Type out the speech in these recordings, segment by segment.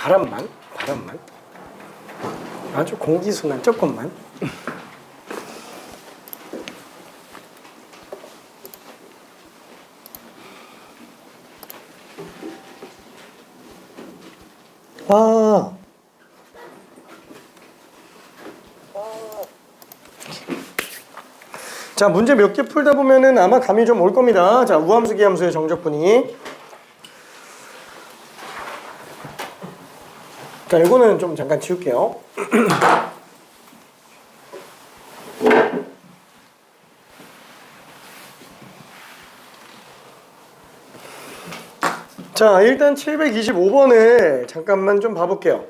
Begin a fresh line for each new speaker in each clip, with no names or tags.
바람만 아주 공기순환 조금만. 와. 자, 문제 몇 개 풀다 보면은 아마 감이 좀 올 겁니다. 자, 우함수 기함수의 정적분이. 자, 이거는 좀 잠깐 지울게요. 자, 일단 725번을 잠깐만 좀 봐볼게요.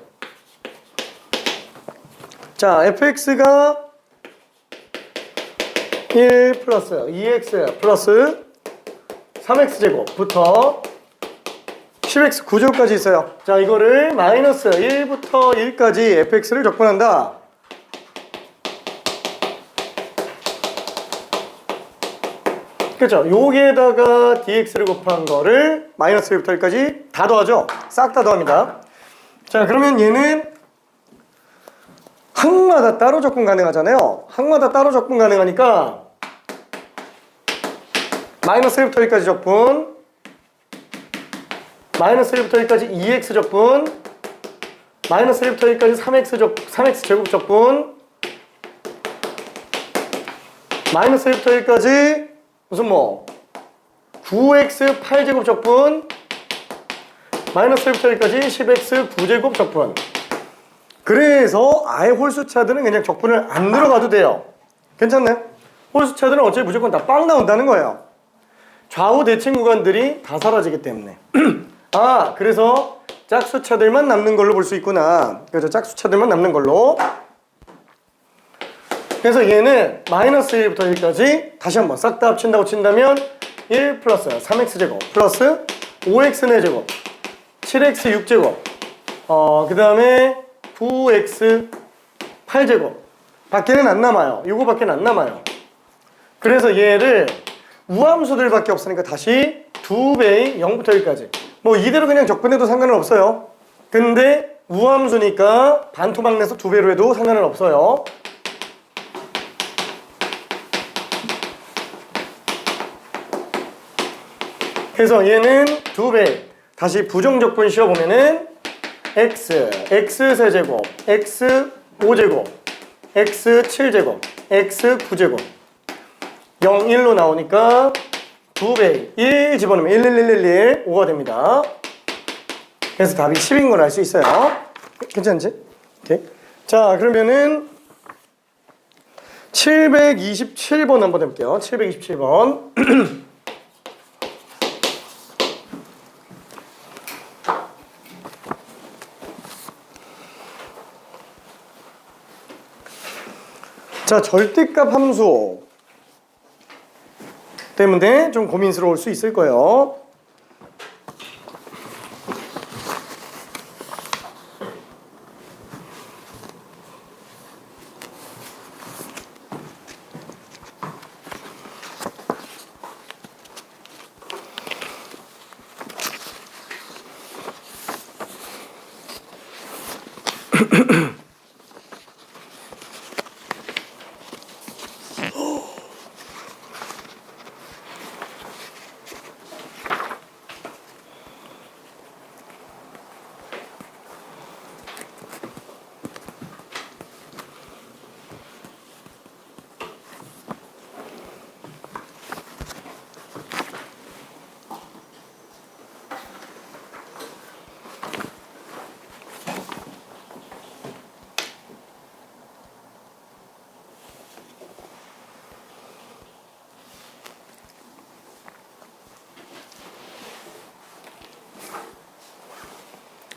자, fx가 1 플러스 2x 플러스 3x제곱부터 10x 9제곱까지 있어요. 자, 이거를 마이너스 1부터 1까지 fx를 적분한다. 그렇죠? 여기에다가 dx를 곱한 거를 마이너스 1부터 1까지 다 더하죠? 싹 다 더합니다. 자, 그러면 얘는 항마다 따로 적분 가능하잖아요. 항마다 따로 적분 가능하니까 마이너스 1부터 1까지 적분, 마이너스 1부터 1까지 2x 적분, 마이너스 1부터 1까지 3x 제곱 적분, 마이너스 1부터 1까지 무슨 9x 8제곱 적분, 마이너스 1부터 1까지 10x 9제곱 적분. 그래서 아예 홀수차들은 그냥 적분을 안 들어가도 돼요. 괜찮나요? 홀수차들은 어차피 무조건 다 빵 나온다는 거예요. 좌우 대칭 구간들이 다 사라지기 때문에. 아, 그래서 짝수차들만 남는 걸로 볼 수 있구나. 그래서 짝수차들만 남는 걸로. 그래서 얘는 마이너스 1부터 1까지 다시 한번 싹 다 합친다고 친다면 1 플러스 3x제곱 플러스 5x 4제곱 7x 6제곱 그 다음에 9x 8제곱 밖에는 안 남아요. 이거 밖에는 안 남아요. 그래서 얘를 우함수들밖에 없으니까 다시 2배의 0부터 1까지 뭐 이대로 그냥 적분해도 상관은 없어요. 근데 우함수니까 반토막 내서 2배로 해도 상관은 없어요. 그래서 얘는 2배 다시 부정적분 씌워보면은 x 세제곱, x 5제곱, x 7제곱, x 9제곱 0, 1로 나오니까 2배 1 집어넣으면 1, 1, 1, 1, 1, 5가 됩니다. 그래서 답이 10인 걸 알 수 있어요. 괜찮지? 오케이. 자, 그러면은 727번 한번 해볼게요. 727번. 자, 절대값 함수 때문에 좀 고민스러울 수 있을 거예요.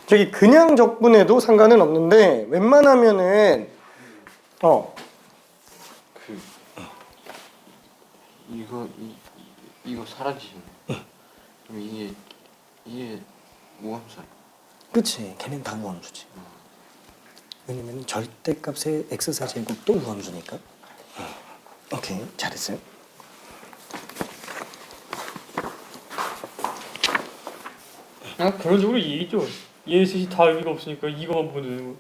저기 그냥 적분해도 상관은 없는데 웬만하면은
이거 사라지시네. 그럼 이게 무함수야.
그치, 걔는 다 우함수지. 왜냐면 절대값의 x사제곱도 우함수니까. 오케이, 잘했어요.
아, 그런 식으로 얘기죠. 얘 셋이 다 의미가 없으니까 이거만 보면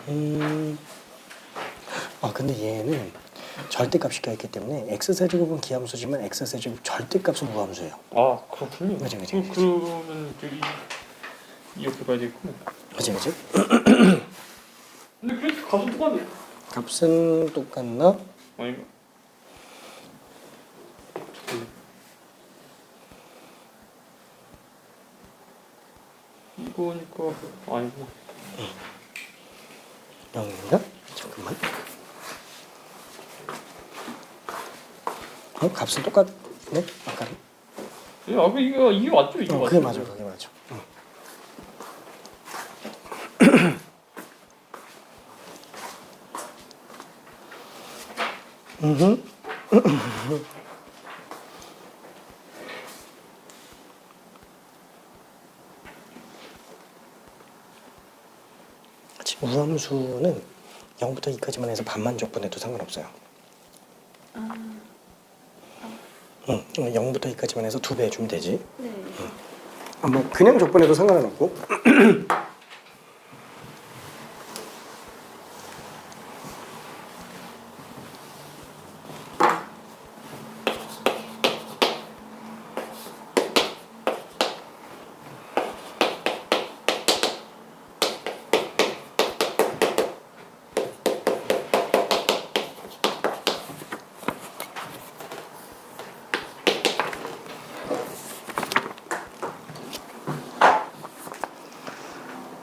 되는 거야.
근데 얘는 절대값이 껴있기 때문에 x세제곱은 기함수지만 x세제곱 절대값은 무함수예요.
아 그렇군요.
그치.
그러면 저기 이렇게 봐야 되겠구나.
그치.
근데 그래 값은 똑같네.
값은 똑같나?
아닌가? 이거니까 아니구나.
0인가? 잠깐만. 값은 똑같네? 아까는?
이게 맞죠? 이게 맞죠?
그게 맞아. 우함수는 0부터 2까지만 해서 반만 적분해도 상관없어요. 0부터 2까지만 해서 2배 해주면 되지.
네.
뭐 그냥 적분해도 상관은 없고.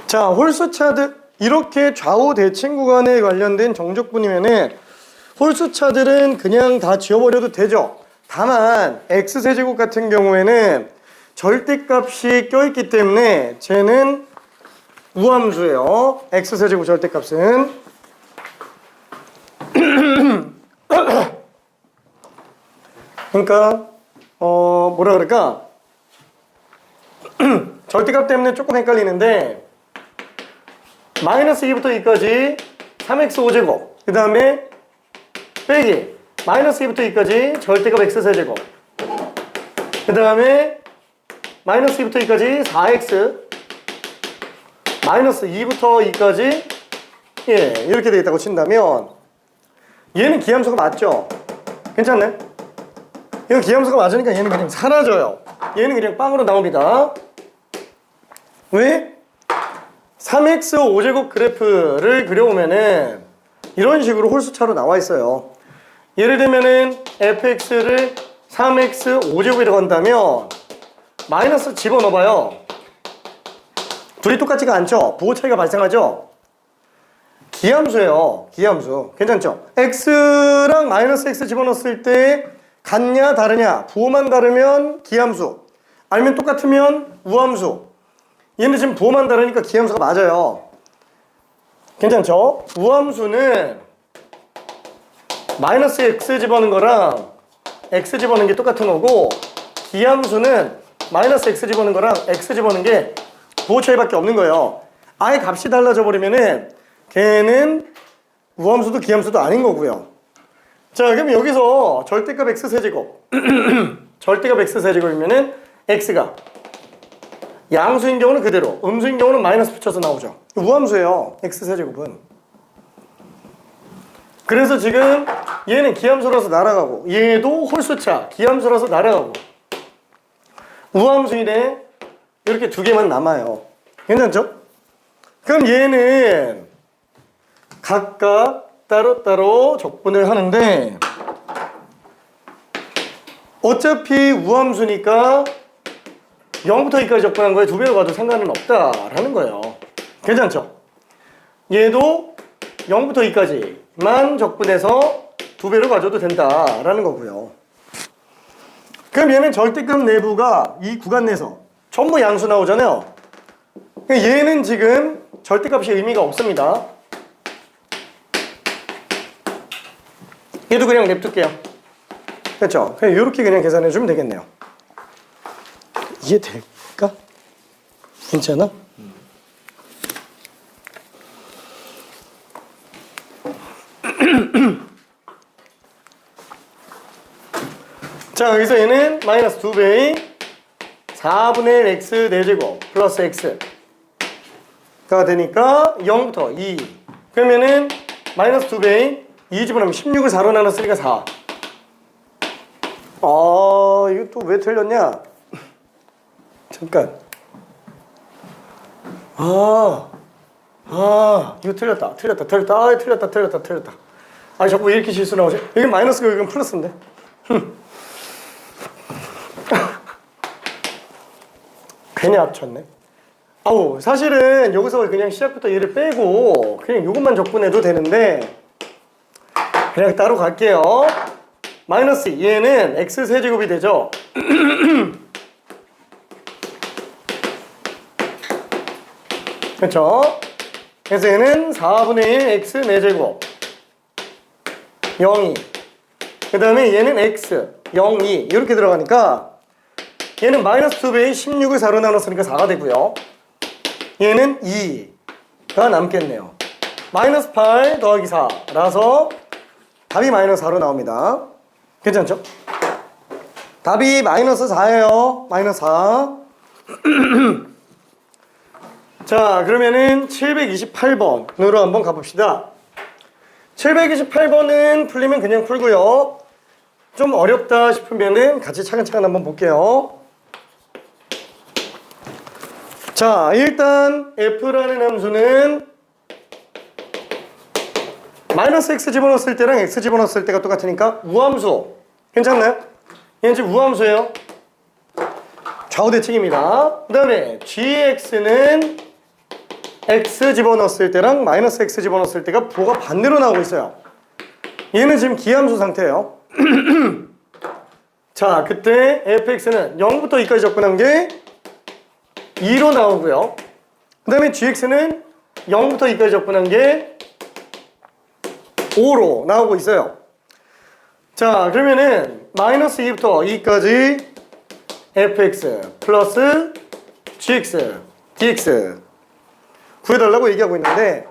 자, 홀수 차들 이렇게 좌우 대칭 구간에 관련된 정적분이면은 홀수 차들은 그냥 다 지워버려도 되죠. 다만 x세제곱 같은 경우에는 절대값이 껴있기 때문에 쟤는 우함수예요. x세제곱 절대값은 그러니까 뭐라 그럴까 절대값 때문에 조금 헷갈리는데 마이너스 2부터 2까지 3x5제곱 그 다음에 빼기 마이너스 2부터 2까지 절대값 x세제곱 그 다음에 마이너스 2부터 2까지 4x 마이너스 2부터 2까지 이렇게 되겠다고 친다면 얘는 기함수가 맞죠? 괜찮네? 이거 기함수가 맞으니까 얘는 그냥 사라져요. 얘는 그냥 빵으로 나옵니다. 왜? 3x 5제곱 그래프를 그려오면은 이런 식으로 홀수차로 나와 있어요. 예를 들면은 fx를 3x 5제곱이라고 한다면 마이너스 집어넣어봐요. 둘이 똑같지가 않죠? 부호 차이가 발생하죠? 기함수예요. 기함수. 괜찮죠? x랑 마이너스 x 집어넣었을 때 같냐 다르냐 부호만 다르면 기함수 아니면 똑같으면 우함수. 얘는 지금 부호만 다르니까 기함수가 맞아요. 괜찮죠? 우함수는 마이너스 x 집어넣은 거랑 x 집어넣은 게 똑같은 거고 기함수는 마이너스 x 집어넣은 거랑 x 집어넣은 게 부호 차이밖에 없는 거예요. 아예 값이 달라져 버리면은 걔는 우함수도 기함수도 아닌 거고요. 자, 그럼 여기서 절대값 x세제곱 절대값 x세제곱이면은 x가 양수인 경우는 그대로, 음수인 경우는 마이너스 붙여서 나오죠. 우함수예요, x세제곱은. 그래서 지금 얘는 기함수라서 날아가고 얘도 홀수차, 기함수라서 날아가고 우함수이네 이렇게 두 개만 남아요. 괜찮죠? 그럼 얘는 각각 따로따로 적분을 하는데 어차피 우함수니까 0부터 2까지 적분한 거에 두 배로 가도 상관은 없다라는 거예요. 괜찮죠? 얘도 0부터 2까지만 적분해서 두 배로 가져도 된다라는 거고요. 그럼 얘는 절대값 내부가 이 구간 내에서 전부 양수 나오잖아요. 얘는 지금 절대값이 의미가 없습니다. 얘도 그냥 냅둘게요. 그렇죠? 그냥 이렇게 그냥 계산해 주면 되겠네요. 이해될까? 괜찮아? 자, 여기서 얘는 마이너스 2배의 4분의 1 x 4제곱 플러스 x가 되니까 0부터 2. 그러면은 마이너스 2배인 2 집어넣으면 16을 4로 나눴으니까 4. 이거 또 왜 틀렸냐? 잠깐. 이거 틀렸다. 틀렸다. 자꾸 왜 이렇게 실수 나오지? 여기 마이너스고 여기는 플러스인데. 괜히 합쳤네. 사실은 여기서 그냥 시작부터 얘를 빼고 그냥 이것만 적분해도 되는데 그냥 따로 갈게요. 마이너스 얘는 x 세제곱이 되죠. 그렇죠? 그래서 얘는 4분의 1 x 4제곱 0, 2. 그 다음에 얘는 x 0, 2 이렇게 들어가니까 얘는 마이너스 2배의 16을 4로 나눴으니까 4가 되고요. 얘는 2가 남겠네요. 마이너스 8 더하기 4라서 답이 마이너스 4로 나옵니다. 괜찮죠? 답이 마이너스 4예요. 마이너스 4. 자, 그러면은 728번으로 한번 가봅시다. 728번은 풀리면 그냥 풀고요. 좀 어렵다 싶으면은 같이 차근차근 한번 볼게요. 자, 일단 f라는 함수는 마이너스 x 집어넣었을 때랑 x 집어넣었을 때가 똑같으니까 우함수. 괜찮나요? 얘는 지금 우함수예요. 좌우대칭입니다. 그 다음에 gx는 x 집어넣었을 때랑 마이너스 x 집어넣었을 때가 부호가 반대로 나오고 있어요. 얘는 지금 기함수 상태예요. 자, 그때 fx는 0부터 2까지 접근한 게 2로 나오고요. 그 다음에 gx는 0부터 2까지 접근한 게 5로 나오고 있어요. 자, 그러면은 마이너스 2부터 2까지 fx 플러스 gx dx 구해달라고 얘기하고 있는데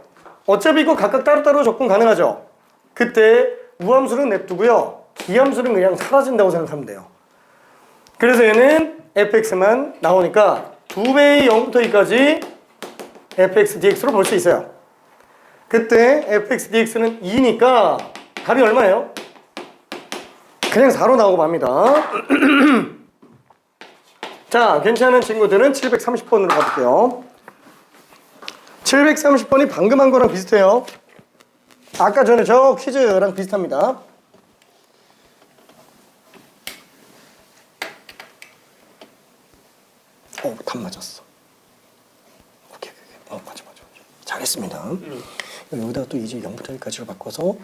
어차피 이거 각각 따로따로 접근 가능하죠. 그때 우함수는 냅두고요. 기함수는 그냥 사라진다고 생각하면 돼요. 그래서 얘는 fx만 나오니까 2배의 0부터 2까지 fx dx로 볼 수 있어요. 그때 fx dx는 2니까 답이 얼마예요? 그냥 4로 나오고 맙니다. 자, 괜찮은 친구들은 730번으로 가볼게요. 730번이 방금 한 거랑 비슷해요. 아까 전에 저 퀴즈랑 비슷합니다. 답 맞았어. 오케이. 맞아. 잘했습니다. 여기다가 또 이제 0부터 1까지로 바꿔서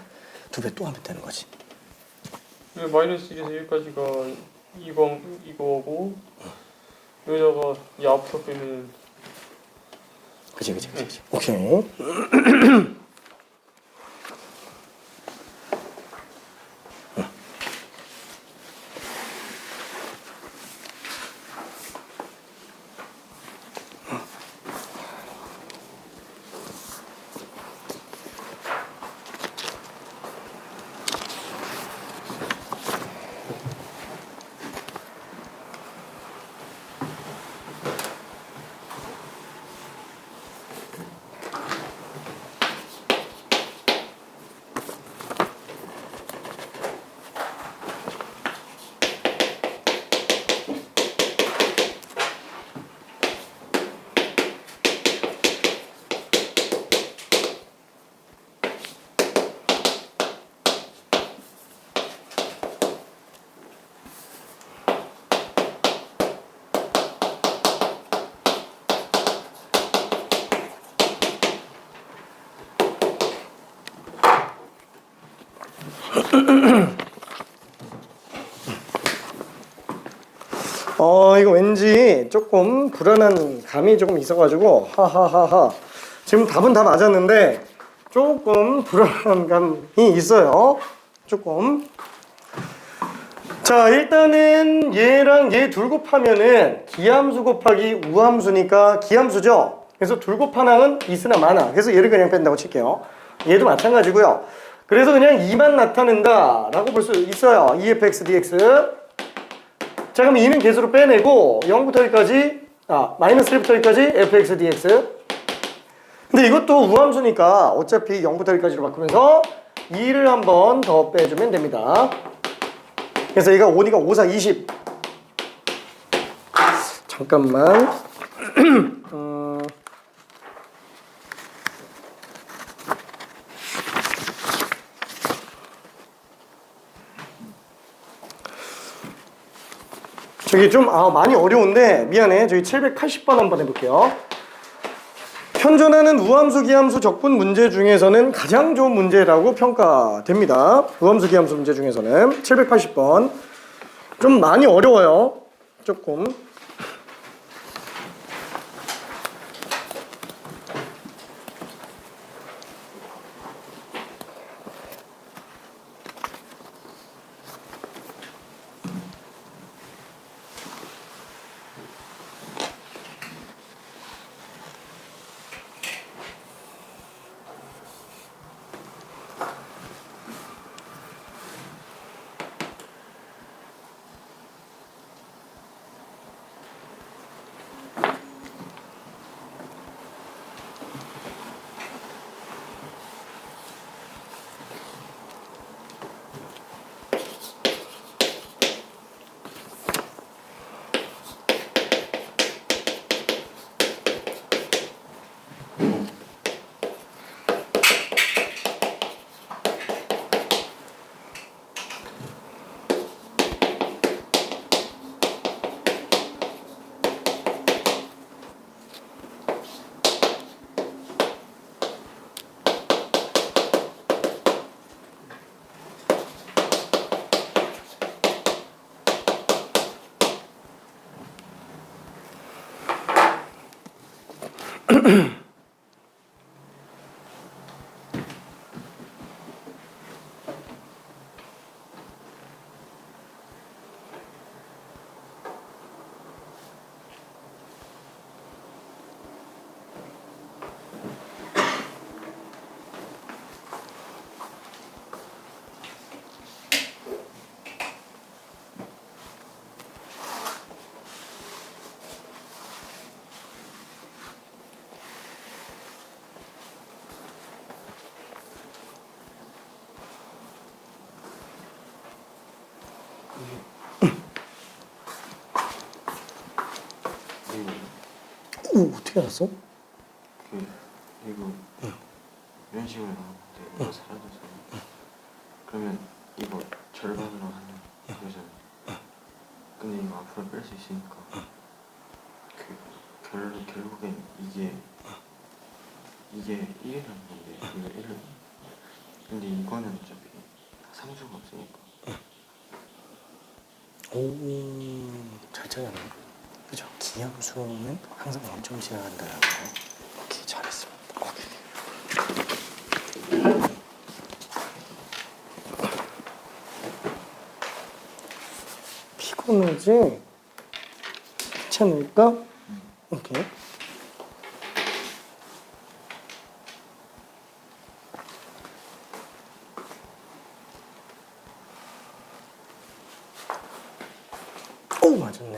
2배 또 하면 되는 거지.
마이너스 1에서 1까지가 이거고 여기다가 이 앞으로 빼면
그치. 오케이. 이거 왠지 조금 불안한 감이 조금 있어가지고 하하하하. 지금 답은 다 맞았는데 조금 불안한 감이 있어요. 조금. 자, 일단은 얘랑 얘 둘 곱하면은 기함수 곱하기 우함수니까 기함수죠. 그래서 둘 곱하나는 있으나 많아. 그래서 얘를 그냥 뺀다고 칠게요. 얘도 마찬가지고요. 그래서 그냥 2만 나타낸다 라고 볼 수 있어요. 2fx dx. 자, 그럼 2는 개수로 빼내고 0부터 1까지 마이너스 1부터 1까지 fx dx. 근데 이것도 우함수니까 어차피 0부터 1까지로 바꾸면서 2를 한 번 더 빼주면 됩니다. 그래서 얘가 5니까 5, 4, 20. 잠깐만. 저기 좀 많이 어려운데 미안해. 저기 780번 한번 해볼게요. 현존하는 우함수, 기함수, 적분 문제 중에서는 가장 좋은 문제라고 평가됩니다. 우함수, 기함수 문제 중에서는 780번. 좀 많이 어려워요. 조금. 오, 어떻게 알았어?
이거 이런 식으로 나오는데 이거 사라져서 그러면 이거 절반으로 하는 거잖아요. 근데 이거 앞으로 뺄 수 있으니까 결국엔 이게 1이라는 건데 이거 1을 근데 이거는 어차피 상수가 없으니까
오, 잘 찾았네. 그죠? 기함수는 항상 원점 지나간다는 거. 오케이, 잘했습니다.
피곤하지? 괜찮을까? 오케이. 오, 맞았네.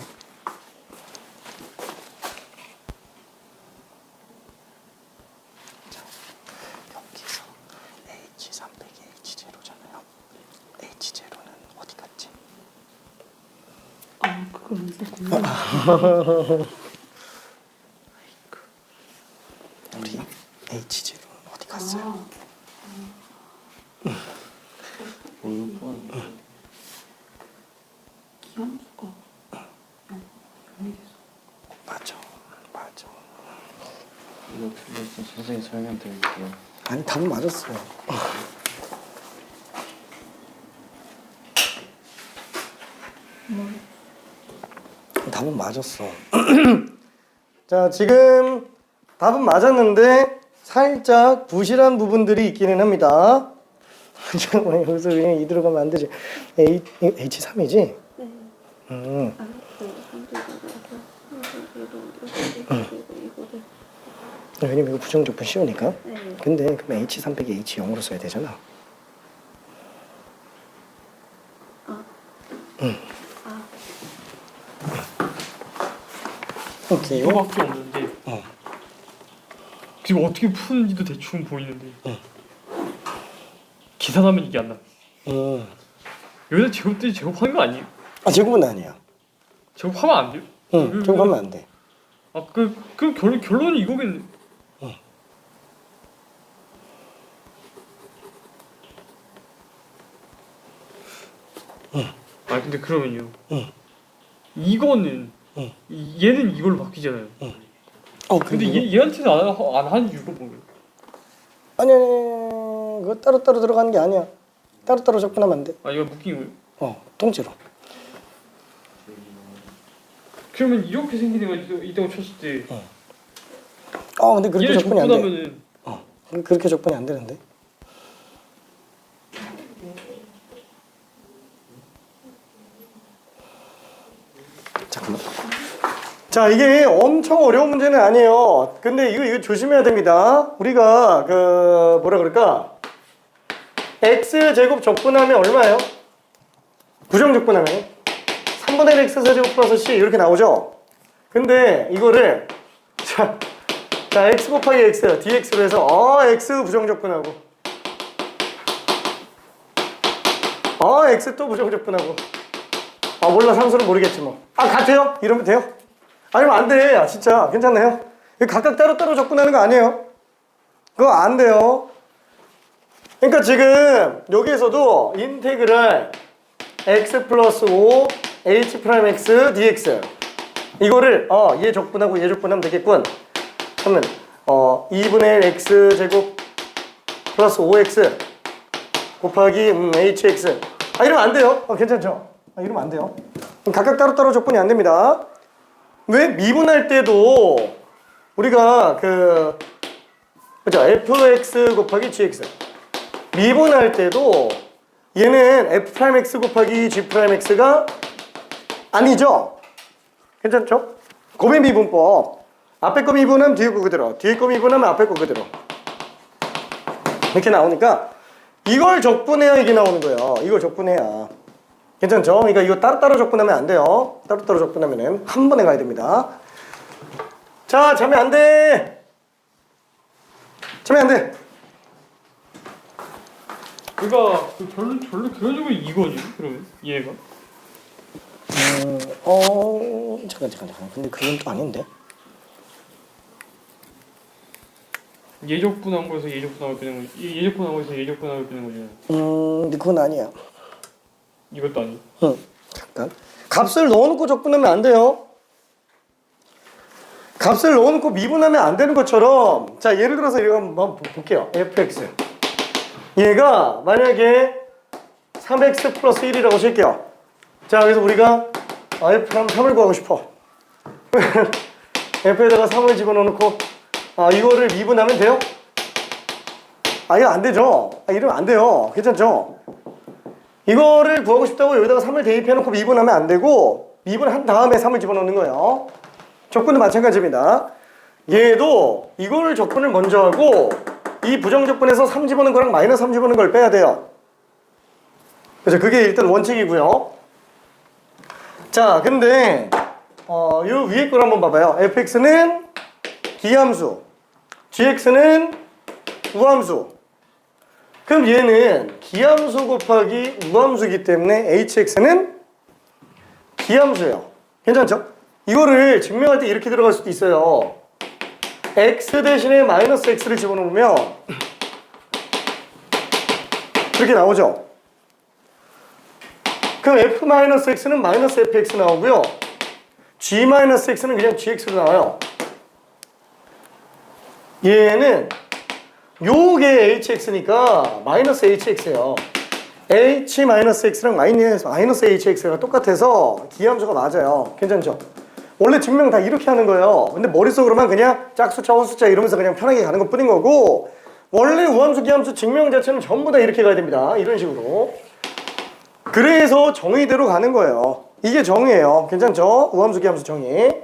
자, 여기서 H3 빼기 H0잖아요. H0는 어디 갔지?
그걸 안 썼구나.
우리 H0는 어디 갔어요?
기함수가 영이겠어.
맞아, 맞아.
이거 틀렸어. 선생님 설명드릴게요.
아니, 답은 맞았어요. 답은 맞았어.
자, 지금 답은 맞았는데 살짝 부실한 부분들이 있기는 합니다. 잠깐만, 여기서 그냥 이 들어가면 안 되지. H3이지? 네. 왜냐면 이거 부정적분 쉬우니까. 근데 그럼 H3 빼기 H0으로 써야 되잖아.
오케이.
이거밖에 없는데
어.
지금 어떻게 푸는지도 대충 보이는데 계산하면 이게 안 나. 여기다 제곱들이 제곱하는 거 아니에요?
아 제곱은 아니야.
제곱하면 안 돼요?
응. 제곱하면 안 돼.
그럼 결론이 이거겠네. 아 근데 그러면요. 이거는 얘는 이걸로 바뀌잖아요. 근데 얘한테는 안 하는 이유가 뭐예요?
아니 그거 따로따로 들어가는 게 아니야. 따로따로 접근하면 안 돼.
아 이거 묶인 거예요?
통째로.
그러면 이렇게 생긴 애가 있다고 쳤을 때
근데 그렇게
얘를
접근이 안 돼.
접근하면은
그렇게 접근이 안 되는데. 잠깐만.
자, 이게 엄청 어려운 문제는 아니에요. 근데 이거 조심해야 됩니다. 우리가 뭐라 그럴까? x제곱 적분하면 얼마예요? 부정적분하면 3분의 1 x제곱 플러스 c 이렇게 나오죠? 근데 이거를 자 x 곱하기 x dx로 해서 x 부정적분하고 x 또 부정적분하고 몰라 상수는 모르겠지 뭐. 같아요? 이러면 돼요? 아니면 안 돼. 진짜 괜찮나요? 각각 따로따로 접근하는 거 아니에요? 그거 안 돼요. 그러니까 지금 여기에서도 인테그랄 x 플러스 5 h 프라임 x dx 이거를 얘 적분하고 얘 적분하면 되겠군. 그러면 2분의 1 x 제곱 플러스 5x 곱하기 hx 이러면 안 돼요. 괜찮죠? 이러면 안 돼요. 각각 따로따로 적분이 안 됩니다. 왜? 미분할 때도 우리가 그죠? fx 곱하기 gx 미분할 때도 얘는 f'x 곱하기 g'x가 아니죠? 괜찮죠? 고배 미분법. 앞에 거 미분하면 뒤에 거 그대로, 뒤에 거 미분하면 앞에 거 그대로 이렇게 나오니까 이걸 적분해야 이게 나오는 거예요. 이걸 적분해야. 괜찮죠? 그러니까 이거 따로따로 접근하면 안 돼요. 따로따로 접근하면 한 번에 가야 됩니다. 자, 자면 안 돼. 자면 안 돼.
그러니까 결론적으로 이거지. 그러면 얘가
잠깐. 근데 그건 또 아닌데.
예적분한 거에서 예적분하고 빼는 거지. 예적분한 거에서 예적분하고 빼는 거잖아요.
근데 그건 아니야.
이것도 아니.
잠깐. 값을 넣어놓고 적분하면 안 돼요. 값을 넣어놓고 미분하면 안 되는 것처럼, 자, 예를 들어서 이거 한번 볼게요. fx. 얘가 만약에 3x 플러스 1이라고 칠게요. 자, 그래서 우리가 f랑 3을 구하고 싶어. f에다가 3을 집어넣고 이거를 미분하면 돼요? 이거 안 되죠? 이러면 안 돼요. 괜찮죠? 이거를 구하고 싶다고 여기다가 3을 대입해놓고 미분하면 안 되고 미분한 다음에 3을 집어넣는 거예요. 적분도 마찬가지입니다. 얘도 이거를 적분을 먼저 하고 이 부정적분에서 3 집어넣는 거랑 마이너스 3 집어넣는 걸 빼야 돼요. 그래서 그게 일단 원칙이고요. 자, 근데 요 위에 걸 한번 봐봐요. fx는 기함수, gx는 우함수. 그럼 얘는 기함수 곱하기 우함수이기 때문에 hx는 기함수예요. 괜찮죠? 이거를 증명할 때 이렇게 들어갈 수도 있어요. x 대신에 마이너스 x를 집어넣으면 그렇게 나오죠? 그럼 f-x는 마이너스 fx 나오고요. g-x는 그냥 gx로 나와요. 얘는 요게 hx니까 마이너스 hx예요. h-x랑 마이너스 hx가 똑같아서 기함수가 맞아요. 괜찮죠? 원래 증명 다 이렇게 하는 거예요. 근데 머릿속으로만 그냥 짝수차, 호수차 이러면서 그냥 편하게 가는 것 뿐인 거고 원래 우함수, 기함수 증명 자체는 전부 다 이렇게 가야 됩니다. 이런 식으로. 그래서 정의대로 가는 거예요. 이게 정의예요. 괜찮죠? 우함수, 기함수 정의.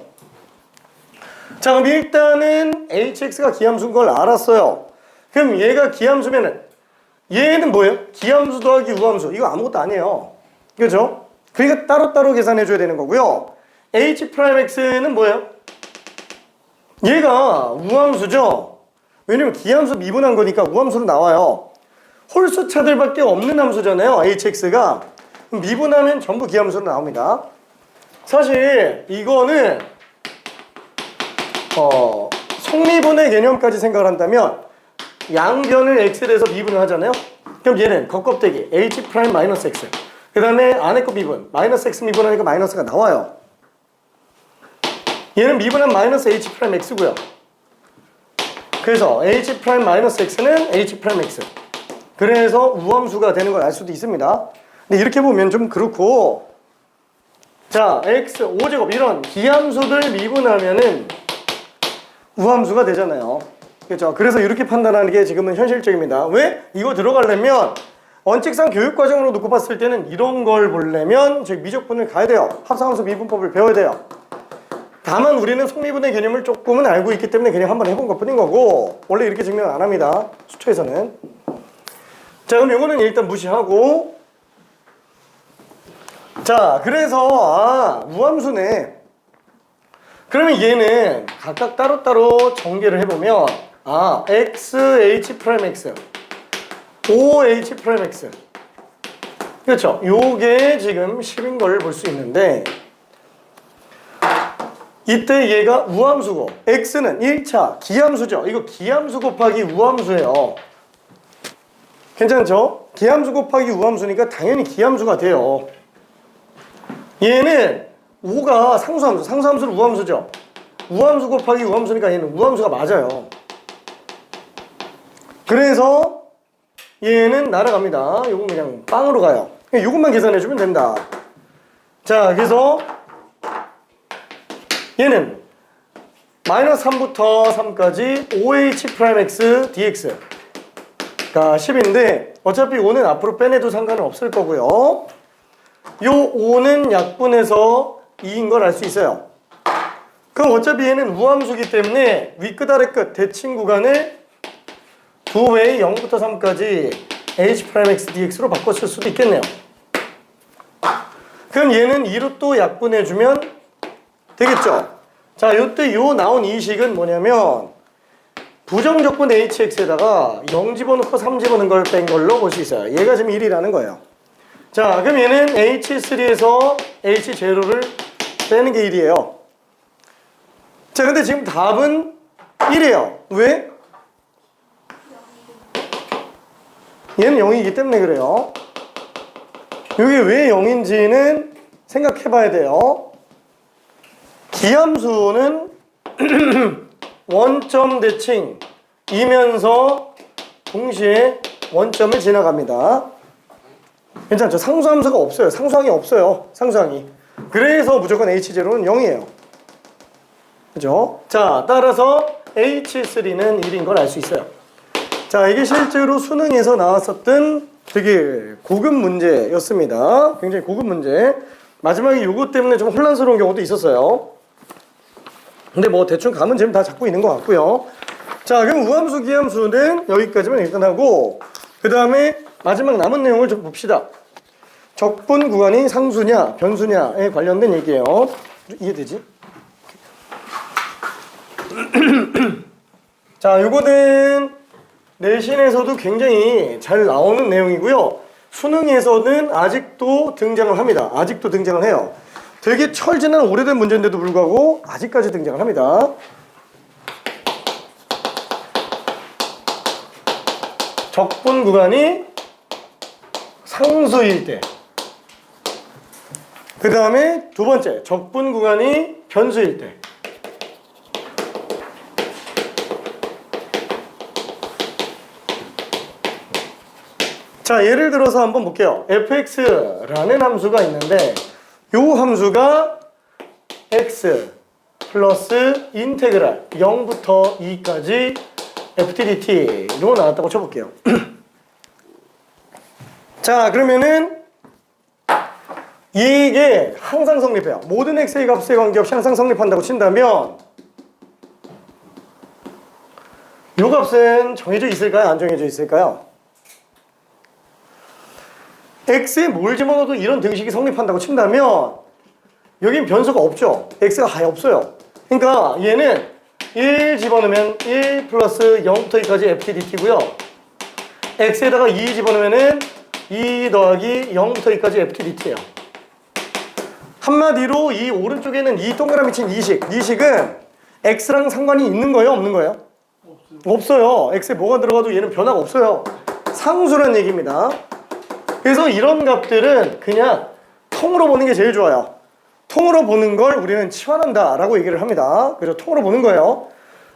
자, 그럼 일단은 hx가 기함수인 걸 알았어요. 그럼 얘가 기함수면은 얘는 뭐예요? 기함수 더하기 우함수. 이거 아무것도 아니에요. 그죠? 그러니까 따로따로 계산해 줘야 되는 거고요. h'x는 뭐예요? 얘가 우함수죠. 왜냐면 기함수 미분한 거니까 우함수로 나와요. 홀수차들밖에 없는 함수잖아요. hx가. 미분하면 전부 기함수로 나옵니다. 사실 이거는 성미분의 개념까지 생각을 한다면 양변을 x를 해서 미분을 하잖아요. 그럼 얘는 겉껍데기 h 프라임 마이너스 x, 그 다음에 안에 거 미분 마이너스 x 미분하니까 마이너스가 나와요. 얘는 미분한 마이너스 h 프라임 x고요. 그래서 h 프라임 마이너스 x는 h 프라임 x, 그래서 우함수가 되는 걸 알 수도 있습니다. 근데 이렇게 보면 좀 그렇고, 자 x 5제곱 이런 기함수들 미분하면은 우함수가 되잖아요. 그렇죠? 그래서 이렇게 판단하는 게 지금은 현실적입니다. 왜? 이거 들어가려면 원칙상 교육과정으로 놓고 봤을 때는 이런 걸 보려면 즉 미적분을 가야 돼요. 합성함수 미분법을 배워야 돼요. 다만 우리는 속미분의 개념을 조금은 알고 있기 때문에 그냥 한번 해본 것 뿐인 거고, 원래 이렇게 증명 안 합니다. 수초에서는. 자, 그럼 이거는 일단 무시하고, 자 그래서 우함수네. 그러면 얘는 각각 따로따로 전개를 해보면 x, h 프라임 x, o, h 프라임 x, 그렇죠? 요게 지금 10인 걸 볼 수 있는데, 이때 얘가 우함수고 x는 1차 기함수죠. 이거 기함수 곱하기 우함수예요. 괜찮죠? 기함수 곱하기 우함수니까 당연히 기함수가 돼요. 얘는 5가 상수함수, 상수함수는 우함수죠. 우함수 곱하기 우함수니까 얘는 우함수가 맞아요. 그래서 얘는 날아갑니다. 요건 그냥 빵으로 가요. 요것만 계산해주면 된다. 자, 그래서 얘는 마이너스 3부터 3까지 5h 프라임 x dx가 10인데 어차피 5는 앞으로 빼내도 상관은 없을 거고요. 요 5는 약분해서 2인 걸 알 수 있어요. 그럼 어차피 얘는 우함수기 때문에 윗끝 아래끝 대칭 구간을 두 배의 0부터 3까지 h 프라임 x dx로 바꿨을 수도 있겠네요. 그럼 얘는 2로 또 약분해주면 되겠죠? 자, 요때 요 나온 이 식은 뭐냐면 부정적분 hx에다가 0 집어넣고 3 집어넣은 걸 뺀 걸로 볼 수 있어요. 얘가 지금 1이라는 거예요. 자, 그럼 얘는 h3에서 h0를 빼는 게 1이에요. 자, 근데 지금 답은 1이에요. 왜? 얘는 0이기 때문에 그래요. 이게 왜 0인지는 생각해 봐야 돼요. 기함수는 원점 대칭이면서 동시에 원점을 지나갑니다. 괜찮죠? 상수함수가 없어요. 상수항이 없어요. 상수항이. 그래서 무조건 H0는 0이에요. 그죠? 자, 따라서 H3는 1인 걸 알 수 있어요. 자, 이게 실제로 수능에서 나왔었던 되게 고급 문제였습니다. 굉장히 고급 문제. 마지막에 요거 때문에 좀 혼란스러운 경우도 있었어요. 근데 뭐 대충 감은 지금 다 잡고 있는 것 같고요. 자, 그럼 우함수, 기함수는 여기까지만 일단 하고, 그 다음에 마지막 남은 내용을 좀 봅시다. 적분 구간이 상수냐 변수냐에 관련된 얘기예요. 이해되지? 자, 요거는 내신에서도 굉장히 잘 나오는 내용이고요. 수능에서는 아직도 등장을 합니다. 아직도 등장을 해요. 되게 철지난 오래된 문제인데도 불구하고 아직까지 등장을 합니다. 적분 구간이 상수일 때, 그 다음에 두 번째 적분 구간이 변수일 때. 자, 예를 들어서 한번 볼게요. fx라는 함수가 있는데 요 함수가 x 플러스 인테그랄 0부터 2까지 ftdt로 나왔다고 쳐볼게요. 자, 그러면은 이게 항상 성립해요. 모든 x의 값에 관계없이 항상 성립한다고 친다면 요 값은 정해져 있을까요? 안 정해져 있을까요? x에 뭘 집어넣어도 이런 등식이 성립한다고 친다면 여긴 변수가 없죠. x가 아예 없어요. 그러니까 얘는 1 집어넣으면 1 플러스 0부터 2까지 ftdt고요. x에다가 2 집어넣으면은 2 더하기 0부터 2까지 ftdt예요. 한마디로 이 오른쪽에는 이 동그라미 친 이 식은 x랑 상관이 있는 거예요, 없는 거예요? 없어요. x에 뭐가 들어가도 얘는 변화가 없어요. 상수란 얘기입니다. 그래서 이런 값들은 그냥 통으로 보는 게 제일 좋아요. 통으로 보는 걸 우리는 치환한다 라고 얘기를 합니다. 그래서 통으로 보는 거예요.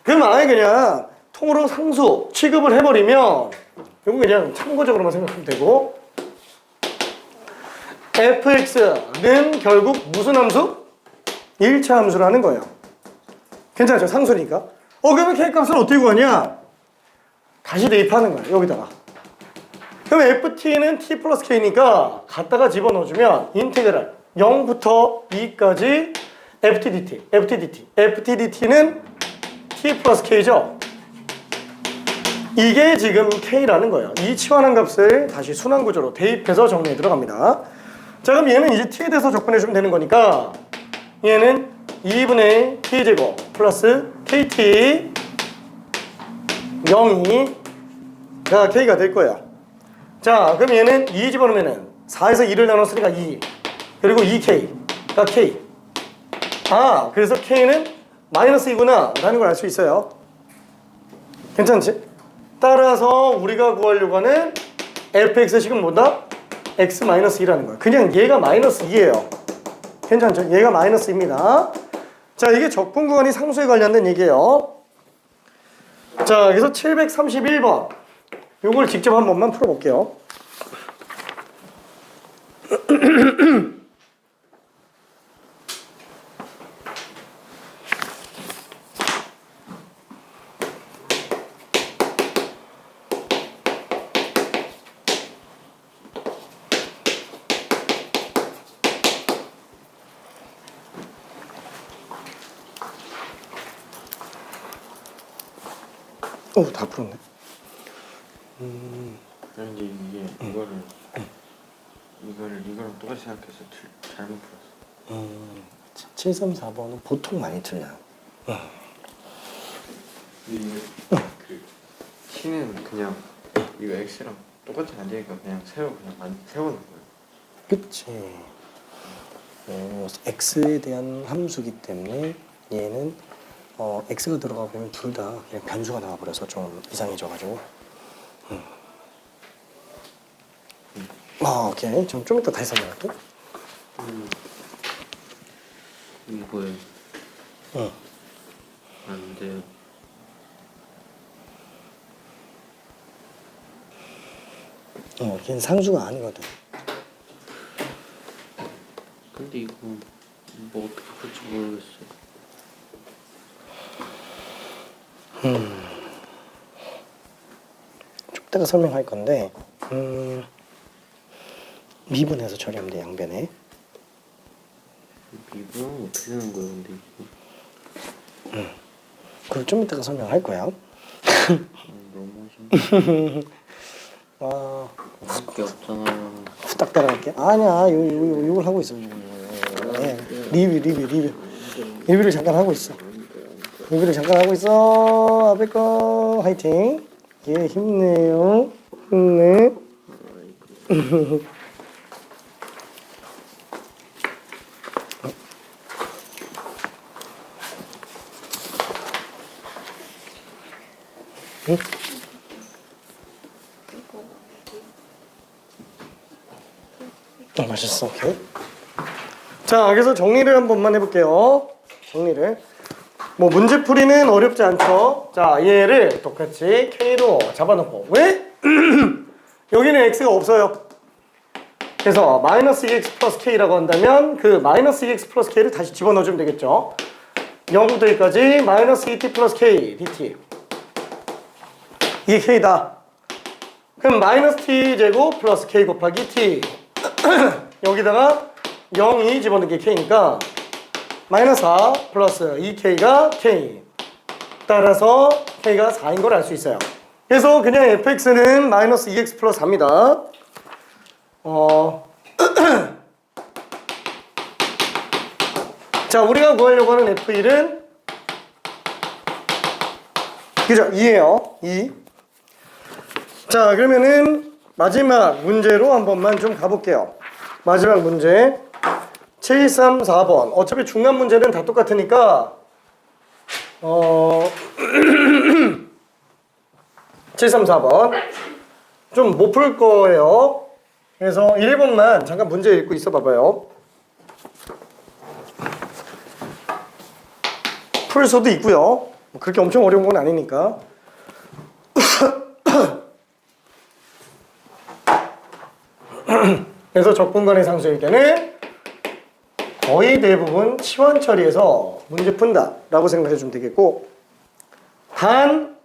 그럼 아예 그냥 통으로 상수 취급을 해버리면 이거 그냥 참고적으로만 생각하면 되고, fx는 결국 무슨 함수? 1차 함수라는 거예요. 괜찮죠? 상수니까. 그러면 k값을 어떻게 구하냐? 다시 대입하는 거예요. 여기다가. 그럼 ft는 t 플러스 k니까 갖다가 집어넣어주면 인테그랄 0부터 2까지 ftdt는 t 플러스 k죠. 이게 지금 k라는 거예요. 이 치환한 값을 다시 순환구조로 대입해서 정리해 들어갑니다. 자, 그럼 얘는 이제 t에 대해서 접근해주면 되는 거니까 얘는 2분의 t제곱 플러스 kt 0이 k가 될 거예요. 자, 그럼 얘는 2 집어넣으면은 4에서 2를 나눴으니까 2, 그리고 2k가 k. 그래서 k는 마이너스 2구나 라는 걸 알 수 있어요. 괜찮지? 따라서 우리가 구하려고 하는 fx의 식은 뭐다? x 마이너스 2라는 거야. 그냥 얘가 마이너스 2예요. 괜찮죠? 얘가 마이너스 2입니다. 자, 이게 적분 구간이 상수에 관련된 얘기예요. 자, 그래서 731번 요걸 직접 한 번만 풀어볼게요. 다 풀었네.
그런데 이게 이거랑 똑같이 생각해서 잘못 풀었어.
734번은 보통 많이 틀려요.
그 t는 그냥 이거 x랑 똑같이 안 되니까 그냥 세우는 거예요.
그치. x에 대한 함수기 때문에 얘는 x가 들어가면 둘 다 그냥 변수가 나와버려서 좀 이상해져가지고. 오케이. 좀 이따 다시 설명할게.
이거에 안 돼요.
걔는 상수가 아니거든.
근데 이거 뭐 어떻게 풀지 모르겠어요.
좀 이따가 설명할 건데 미분해서 처리하면 돼, 양변에.
미분 어떻게 되는 거예요, 근데 이거?
그걸 좀 이따가 설명할 거야.
너무 하시네. 할게 없잖아요.
후딱 따라갈게. 아니야, 이걸 하고 있어. 리뷰를 잠깐 하고 있어. 앞에 거 화이팅. 예, 힘내요. 힘내. 맛있어. 오케이.
자, 그래서 정리를 한 번만 해볼게요. 뭐 문제풀이는 어렵지 않죠. 자, 얘를 똑같이 k로 잡아놓고, 왜? 여기는 x가 없어요. 그래서 마이너스 2x 플러스 k라고 한다면 그 마이너스 2x 플러스 k를 다시 집어넣어주면 되겠죠. 0부터 2까지 마이너스 2t 플러스 k dt. 이게 k다. 그럼 마이너스 t 제곱 플러스 k 곱하기 t. 여기다가 0, 2 집어넣은 게 k니까 마이너스 4 플러스 2k가 k. 따라서 k가 4인 걸 알 수 있어요. 그래서 그냥 fx는 마이너스 2x 플러스 4입니다. 자, 우리가 구하려고 하는 f1은 그죠? 2예요. 2. 자, 그러면은 마지막 문제로 한 번만 좀 가볼게요. 마지막 문제 734번. 어차피 중간 문제는 다 똑같으니까 734번 좀 못 풀 거예요. 그래서 1번만 잠깐 문제 읽고 있어 봐봐요. 풀 수도 있고요. 뭐 그렇게 엄청 어려운 건 아니니까. 그래서 적분간의 상수일 때는 거의 대부분 치환 처리해서 문제 푼다 라고 생각해 주면 되겠고, 단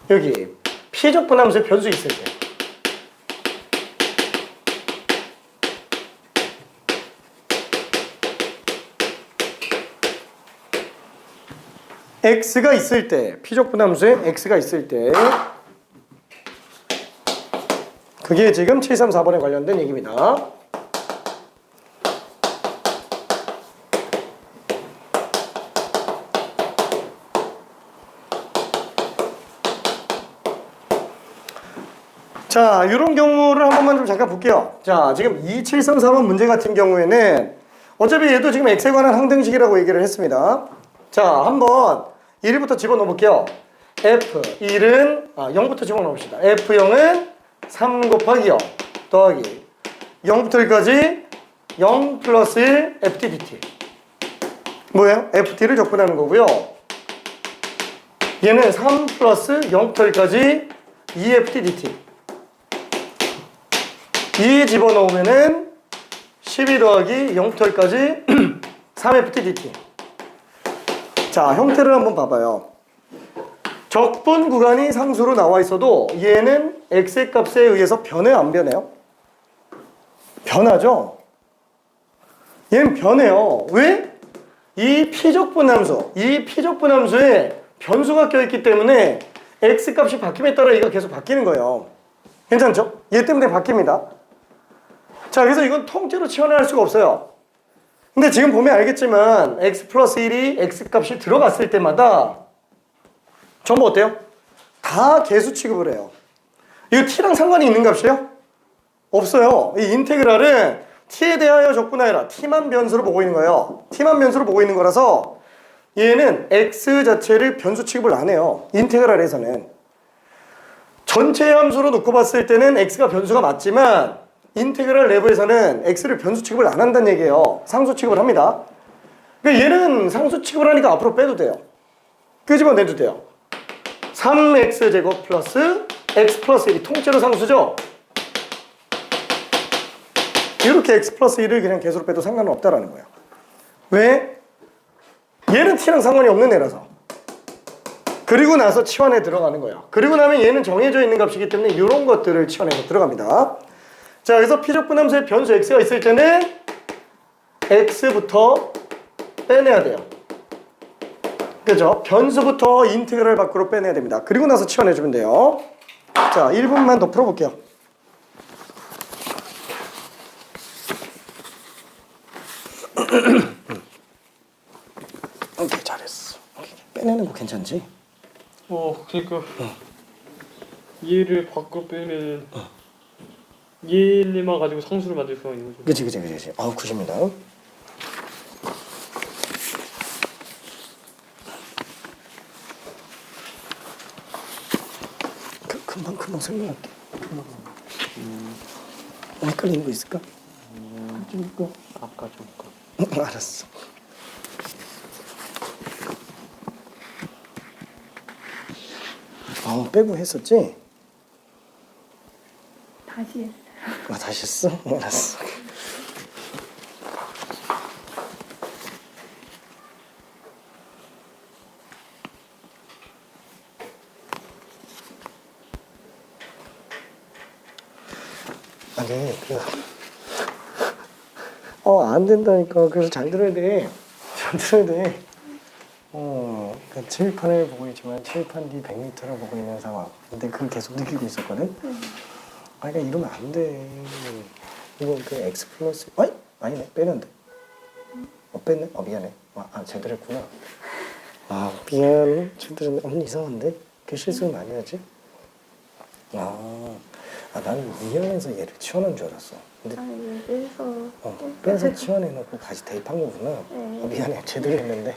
여기 피적분함수의 변수 있을 때 x가 있을 때, 피적분함수에 x가 있을 때, 그게 지금 734번에 관련된 얘기입니다. 자, 이런 경우를 한 번만 좀 잠깐 볼게요. 자, 지금 2734번 문제 같은 경우에는 어차피 얘도 지금 x에 관한 항등식이라고 얘기를 했습니다. 자, 한번 1부터 집어넣어 볼게요. f1은 0부터 집어넣어 봅시다. f0은 3 곱하기 0 더하기 0부터 1까지 0 플러스 1 ft dt. 뭐예요? ft를 적분하는 거고요. 얘는 3 플러스 0부터 1까지 2 ft dt. 2 집어넣으면은 12 더하기 0부터 1까지 3 ft dt. 자, 형태를 한번 봐봐요. 적분 구간이 상수로 나와 있어도 얘는 x의 값에 의해서 변해요, 안 변해요? 변하죠? 얘는 변해요. 왜? 이 피적분함수에 변수가 껴있기 때문에 x 값이 바뀜에 따라 얘가 계속 바뀌는 거예요. 괜찮죠? 얘 때문에 바뀝니다. 자, 그래서 이건 통째로 치환할 수가 없어요. 근데 지금 보면 알겠지만 x 플러스 1이 x 값이 들어갔을 때마다 전부 어때요? 다 개수 취급을 해요. 이거 t랑 상관이 있는 값이에요? 없어요. 이 인테그랄은 t에 대하여 적분하여라. t만 변수로 보고 있는 거예요. t만 변수로 보고 있는 거라서 얘는 x 자체를 변수 취급을 안 해요. 인테그랄에서는. 전체 함수로 놓고 봤을 때는 x가 변수가 맞지만 인테그랄 내부에서는 x를 변수 취급을 안 한다는 얘기예요. 상수 취급을 합니다. 그러니까 얘는 상수 취급을 하니까 앞으로 빼도 돼요. 끄집어내도 돼요. 3x제곱 플러스 x 플러스 1이 통째로 상수죠? 이렇게 x 플러스 1을 그냥 개수로 빼도 상관은 없다라는 거예요. 왜? 얘는 t랑 상관이 없는 애라서. 그리고 나서 치환에 들어가는 거예요. 그리고 나면 얘는 정해져 있는 값이기 때문에 이런 것들을 치환해서 들어갑니다. 자, 그래서 피적분함수에 변수 x가 있을 때는 x부터 빼내야 돼요. 그죠? 변수부터 인테그랄 밖으로 빼내야 됩니다. 그리고 나서 치환해주면 돼요. 자, 1분만 더 풀어볼게요. 오케이, 잘했어. 빼내는 거 괜찮지?
그러니까 얘를 밖으로 빼면 얘네만 가지고 상수를 만들 수가 있는 거죠.
그치. 굿입니다. 금방 설명할게. 헷갈리는 거 있을까?
아까 좀 거.
알았어. 빼고 했었지?
다시 했어요.
다시 했어? 알았어. 아니, 안 된다니까. 그래서 잘 들어야 돼. 잘 들어야 돼. 그러니까 칠판을 보고 있지만 칠판 뒤 100m를 보고 있는 상황. 근데 그걸 계속 느끼고 있었거든. 그러니까 이러면 안 돼. 이거 그 x 플러스 아니네, 빼는데. 뺐네? 미안해. 제대로 했구나.
아 미안. 친구들 언니 이상한데? 그 실수를 많이 하지? 나는 미안해서 얘를 치워놓은 줄 알았어. 근데
아니 그래서
빼서 치워내놓고 다시 대입한 거구나.
네.
미안해. 제대로 했는데.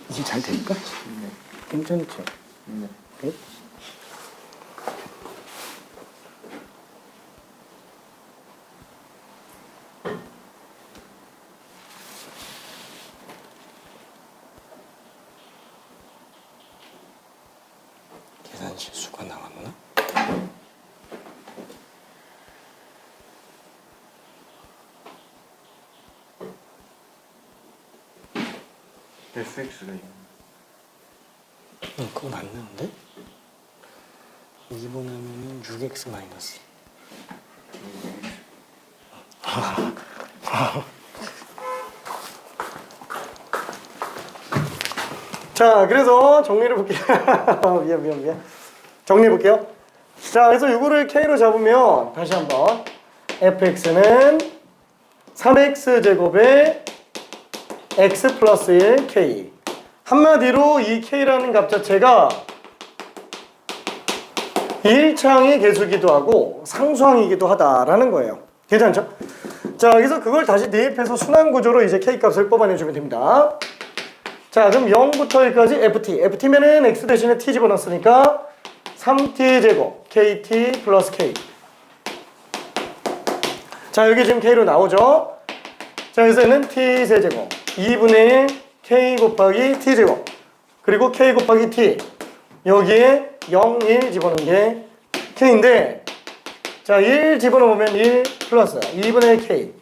이게 잘 될까?
네.
괜찮지?
네.
응? 계산 실수가 나왔나?
fx가 있는.
응, 그건 안 나오는데? 2분 하면은 6x 마이너스.
자, 그래서 정리를 볼게요. 미안. 정리해 볼게요. 자, 그래서 이거를 K로 잡으면 다시 한번 fx는 3x 제곱에 x 플러스 1 K. 한마디로 이 K라는 값 자체가 1차항의 개수기도 하고 상수항이기도 하다라는 거예요. 괜찮죠? 자, 그래서 그걸 다시 대입해서 순환 구조로 이제 K 값을 뽑아내주면 됩니다. 자, 그럼 0부터 1까지 FT면은 X 대신에 T 집어넣었으니까 3T 제곱 KT 플러스 K. 자, 여기 지금 K로 나오죠? 자, 그래서 얘는 T 세제곱 2분의 1 K 곱하기 T 제곱 그리고 K 곱하기 T 여기에 0, 1 집어넣은 게 K인데 자, 1 집어넣으면 1 플러스 2분의 1 K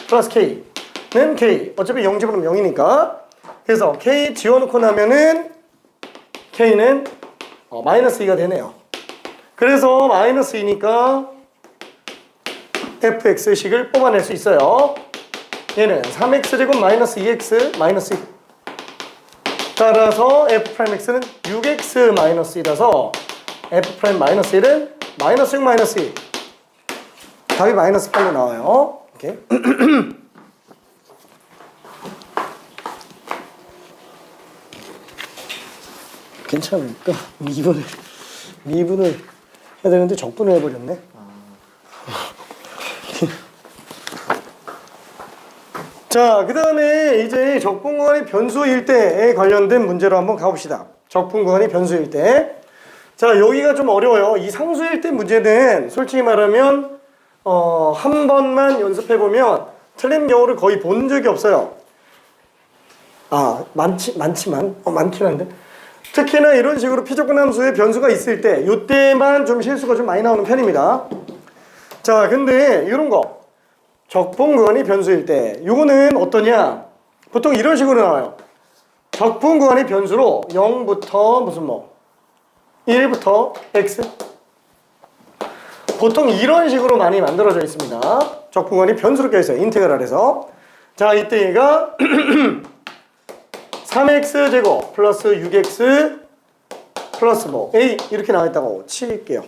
플러스 K는 K 어차피 0 집어넣으면 0이니까 그래서 K 지워놓고 나면은 K는 마이너스 2가 되네요. 그래서 마이너스 2니까 fx식을 뽑아낼 수 있어요. 얘는 3x제곱 마이너스 2x 마이너스 2 따라서 f'x는 6x 마이너스 2라서 f' 마이너스 1은 마이너스 6 마이너스 2 답이 마이너스 8로 나와요. 이렇게.
괜찮을까? 미분을 해야 되는데 적분을 해버렸네.
자, 그 다음에 이제 적분구간이 변수일 때에 관련된 문제로 한번 가봅시다. 적분구간이 변수일 때. 자, 여기가 좀 어려워요. 이 상수일 때 문제는 솔직히 말하면 한 번만 연습해보면 틀린 경우를 거의 본 적이 없어요. 많지만 많긴 한데 특히나 이런 식으로 피적분함수에 변수가 있을 때 이때만 좀 실수가 좀 많이 나오는 편입니다. 자, 근데 이런 거 적분구간이 변수일 때 요거는 어떠냐? 보통 이런 식으로 나와요. 적분구간이 변수로 0부터 무슨 1부터 x 보통 이런 식으로 많이 만들어져 있습니다. 적분구간이 변수로 껴있어요. 인테그랄에서. 자, 이때 얘가 3x 제곱 플러스 6x 플러스 a 이렇게 나와있다고 칠게요.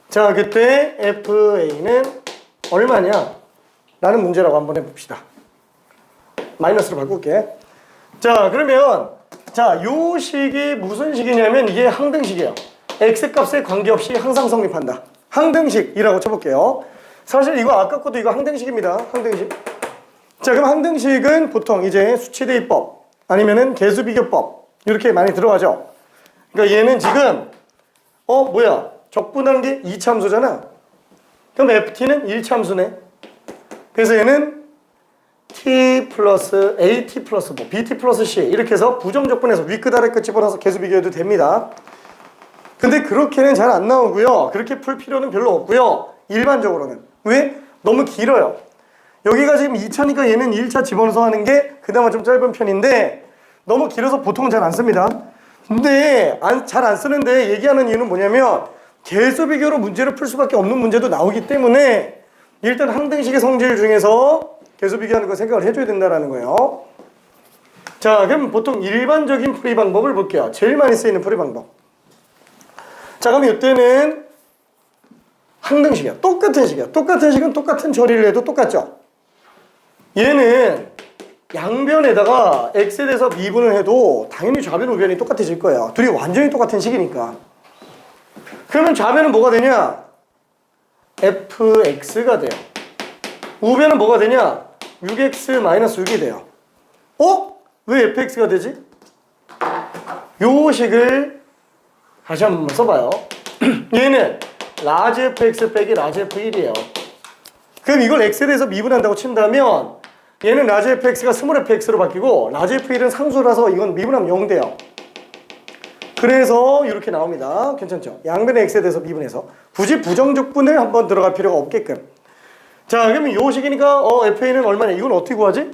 자, 그때 fa는 얼마냐? 라는 문제라고 한번 해봅시다. 마이너스로 바꿀게. 자, 그러면 자, 요 식이 무슨 식이냐면 이게 항등식이에요. x값에 관계없이 항상 성립한다. 항등식이라고 쳐볼게요. 사실 이거 아까 것도 이거 항등식입니다. 항등식. 자, 그럼 항등식은 보통 이제 수치대입법 아니면은 개수비교법 이렇게 많이 들어가죠. 그러니까 얘는 지금 적분한 게 2참수잖아. 그럼 ft는 1참수네. 그래서 얘는 t 플러스 at 플러스 bt 플러스 c 이렇게 해서 부정적분해서 윗끝 아래끝 집어넣어서 계수 비교해도 됩니다. 근데 그렇게는 잘 안 나오고요. 그렇게 풀 필요는 별로 없고요. 일반적으로는. 왜? 너무 길어요. 여기가 지금 2차니까 얘는 1차 집어넣어서 하는 게 그나마 좀 짧은 편인데 너무 길어서 보통은 잘 안 씁니다. 근데 잘 안 쓰는데 얘기하는 이유는 뭐냐면 계수 비교로 문제를 풀 수밖에 없는 문제도 나오기 때문에 일단 항등식의 성질 중에서 계수 비교하는 거 생각을 해줘야 된다는 거예요. 자, 그럼 보통 일반적인 풀이 방법을 볼게요. 제일 많이 쓰이는 풀이 방법. 자, 그럼 이때는 항등식이야. 똑같은 식이야. 똑같은 식은 똑같은 처리를 해도 똑같죠? 얘는 양변에다가 x에 대해서 미분을 해도 당연히 좌변, 우변이 똑같아질 거예요. 둘이 완전히 똑같은 식이니까. 그러면 좌변은 뭐가 되냐? fx가 돼요. 우변은 뭐가 되냐? 6x-6이 돼요. 왜 fx가 되지? 요 식을 다시 한번 써봐요. 얘는 라지 fx 빼기 라지 f1이에요. 그럼 이걸 x에 대해서 미분한다고 친다면 얘는 라지 fx가 스몰 fx로 바뀌고 라지 f1은 상수라서 이건 미분하면 0 돼요. 그래서 이렇게 나옵니다. 괜찮죠? 양변의 x에 대해서 미분해서 굳이 부정적분을 한번 들어갈 필요가 없게끔. 자, 그러면 요 식이니까 fa는 얼마냐? 이건 어떻게 구하지?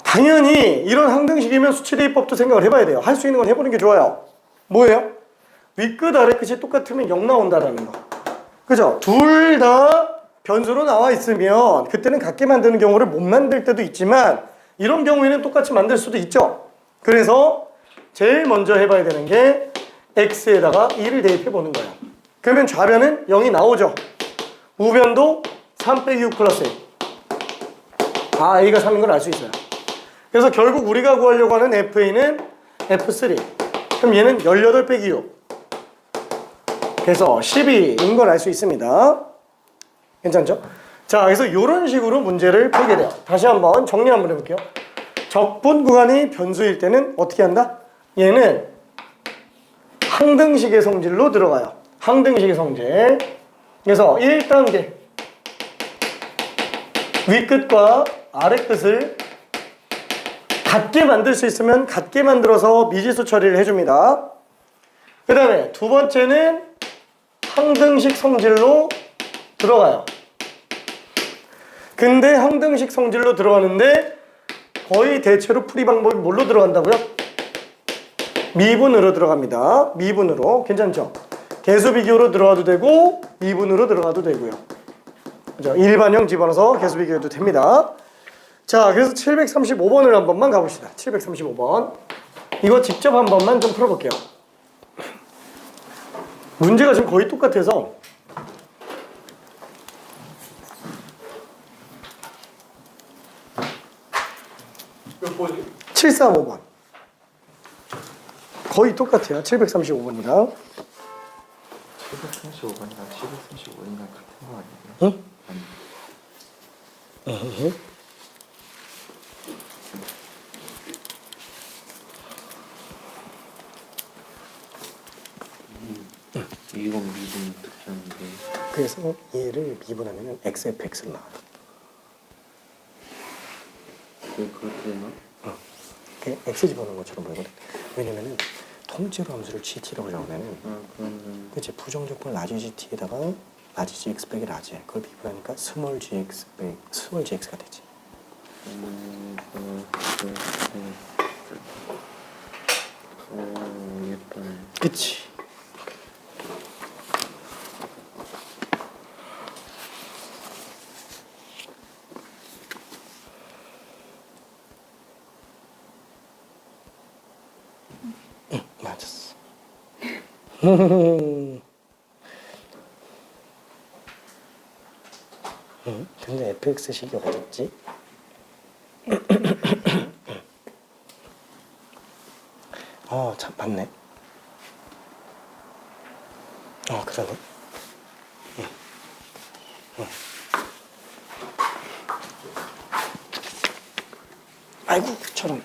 당연히 이런 항등식이면 수치대입법도 생각을 해봐야 돼요. 할 수 있는 건 해보는 게 좋아요. 뭐예요? 윗끝 아래끝이 똑같으면 0 나온다라는 거. 그죠? 둘 다 변수로 나와 있으면 그때는 같게 만드는 경우를 못 만들 때도 있지만 이런 경우에는 똑같이 만들 수도 있죠. 그래서 제일 먼저 해봐야 되는 게 x에다가 2를 대입해 보는 거예요. 그러면 좌변은 0이 나오죠. 우변도 3 빼기 6 플러스 1. a가 3인 걸 알 수 있어요. 그래서 결국 우리가 구하려고 하는 fa는 f3. 그럼 얘는 18 빼기 6. 그래서 12인 걸 알 수 있습니다. 괜찮죠? 자, 그래서 이런 식으로 문제를 풀게 돼요. 다시 한번 정리 한번 해볼게요. 적분 구간이 변수일 때는 어떻게 한다? 얘는 항등식의 성질로 들어가요. 항등식의 성질. 그래서 1단계 윗끝과 아랫끝을 같게 만들 수 있으면 같게 만들어서 미지수 처리를 해줍니다. 그 다음에 두 번째는 항등식 성질로 들어가요. 근데 항등식 성질로 들어가는데 거의 대체로 풀이 방법이 뭘로 들어간다고요? 미분으로 들어갑니다. 미분으로. 괜찮죠? 개수 비교로 들어가도 되고 미분으로 들어가도 되고요. 그죠? 일반형 집어넣어서 개수 비교해도 됩니다. 자, 그래서 735번을 한 번만 가봅시다. 735번. 이거 직접 한 번만 좀 풀어볼게요. 문제가 지금 거의 똑같아서
몇 번이?
735번. 거의 똑같아요. 735번이랑.
735번이랑 735번이랑 같은 거 아니에요?
응?
아니, 이건 미분 특징인데
그래서 얘를 미분하면 xfx로 나와요.
그렇게 되나?
그 x 집어넣은 것처럼 보이거든. 왜냐면은 통째로 함수를 gt라고 적으면은
그러면
그치 부정적분 라지 gt에다가 라지 gx 빼기 라지 그걸 미분하니까 스몰 gx 빼기 스몰 gx가 되지.
예뻐요.
그치. 응, 맞았어. 근데 fx식이 어딨지? 참 맞네. 그러네. 아이고, 저런.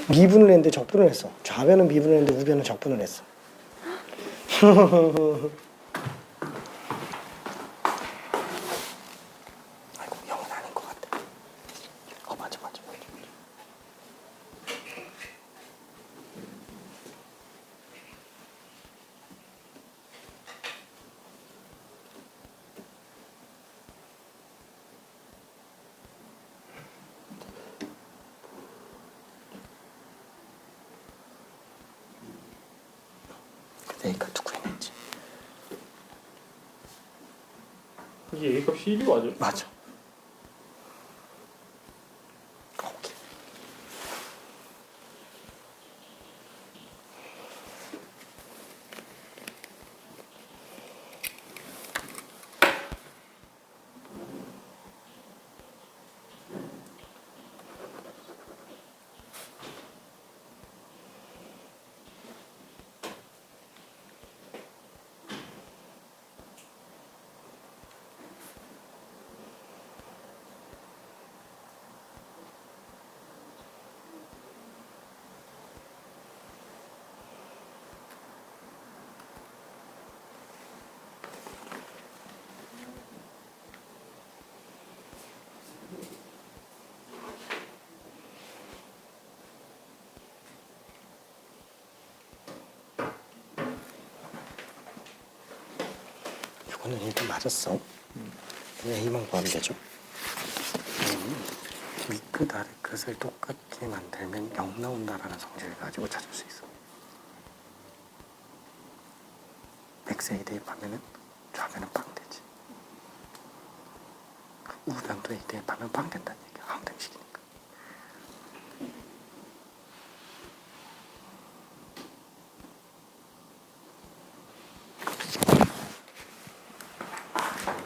미분을 했는데 적분을 했어. 좌변은 미분을 했는데 우변은 적분을 했어. 아이고, 0은 아닌 것 같아. 맞아. A가 누구 했는지.
이게 A 값이 1이 맞아요?
맞아. 오케이.
이거는 일단 맞았어. A만 구하면 되죠. 위크 다르크를 똑같게 만들면 0 나온다라는 성질을 가지고 찾을 수 있어. X에 대입하면은 좌변은 빵 되지. 우변도 A 대입하면 빵 된다는 얘기야. 항등식이니까.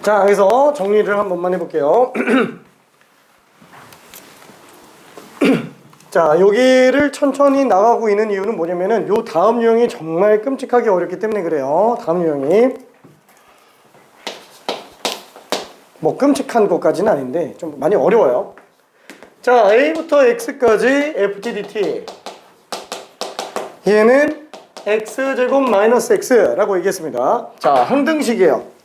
자, 여기서 정리를 한 번만 해볼게요. 자, 여기를 천천히 나가고 있는 이유는 뭐냐면은 요 다음 유형이 정말 끔찍하게 어렵기 때문에 그래요. 다음 유형이 뭐 끔찍한 것까지는 아닌데 좀 많이 어려워요. 자, A부터 X까지 FTDT 얘는 X제곱 마이너스 X라고 얘기했습니다. 자, 항등식이에요.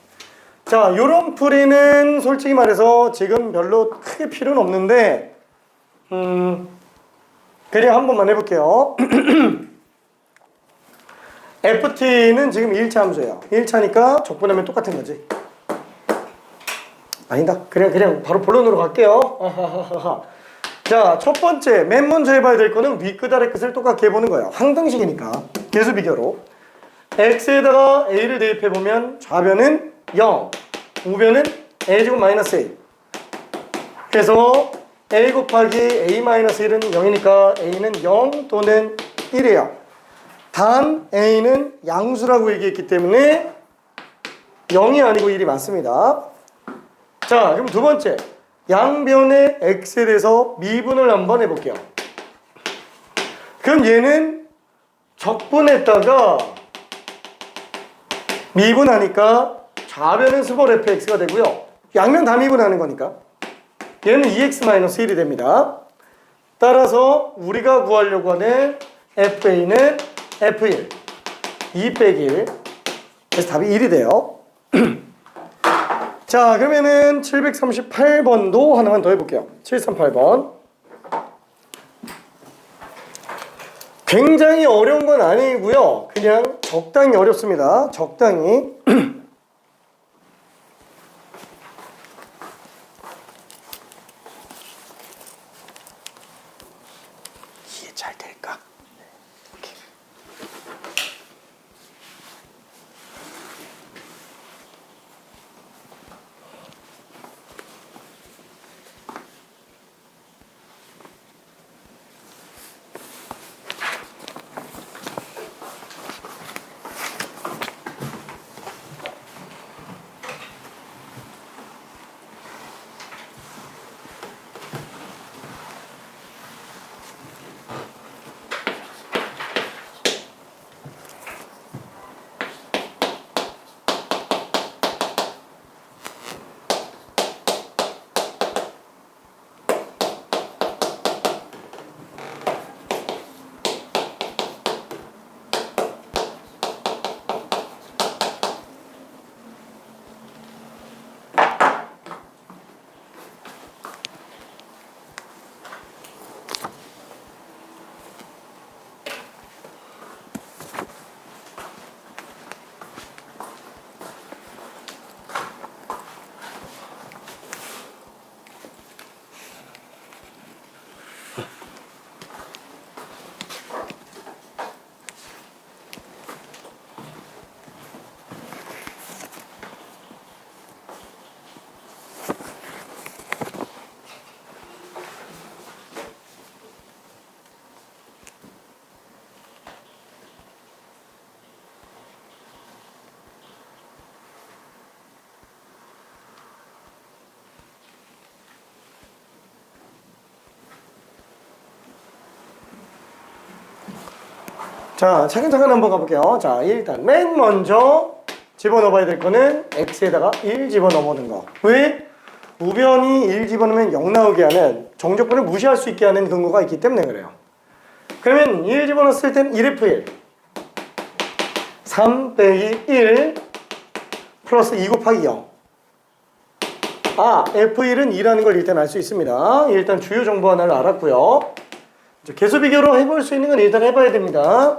자, 요런 풀이는 솔직히 말해서 지금 별로 크게 필요는 없는데 그냥 한 번만 해볼게요. FT는 지금 1차 함수예요. 1차니까 적분하면 똑같은 거지. 아니다. 그냥 바로 본론으로 갈게요. 자, 첫 번째 맨 먼저 해봐야 될 거는 위크달의 끝을 똑같게 해보는 거예요. 항등식이니까 계수 비교로 X에다가 A를 대입해보면 좌변은 0, 우변은 A제곱 마이너스 A. 그래서 A 곱하기 A 마이너스 1은 0이니까 A는 0 또는 1이에요. 단 A는 양수라고 얘기했기 때문에 0이 아니고 1이 맞습니다. 자, 그럼 두 번째 양변의 X에 대해서 미분을 한번 해볼게요. 그럼 얘는 적분했다가 미분하니까 좌변은 스몰 fx가 되고요. 양면 다 미분하는 거니까 얘는 2x-1이 됩니다. 따라서 우리가 구하려고 하는 fa는 f1 2 빼기 1 그래서 답이 1이 돼요. 자, 그러면은 738번도 하나만 더 해볼게요. 738번 굉장히 어려운 건 아니고요. 그냥 적당히 어렵습니다. 적당히.
이해 잘 될까?
자, 차근차근 한번 가볼게요. 자, 일단 맨 먼저 집어넣어봐야 될 거는 X에다가 1 집어넣어보는 거. 왜? 우변이 1 집어넣으면 0 나오게 하는 정적분을 무시할 수 있게 하는 근거가 있기 때문에 그래요. 그러면 1 집어넣었을 땐 1F1 3 빼기 1 플러스 2 곱하기 0. 아, F1은 2라는 걸 일단 알 수 있습니다. 일단 주요 정보 하나를 알았고요. 개수 비교로 해볼 수 있는 건 일단 해봐야 됩니다.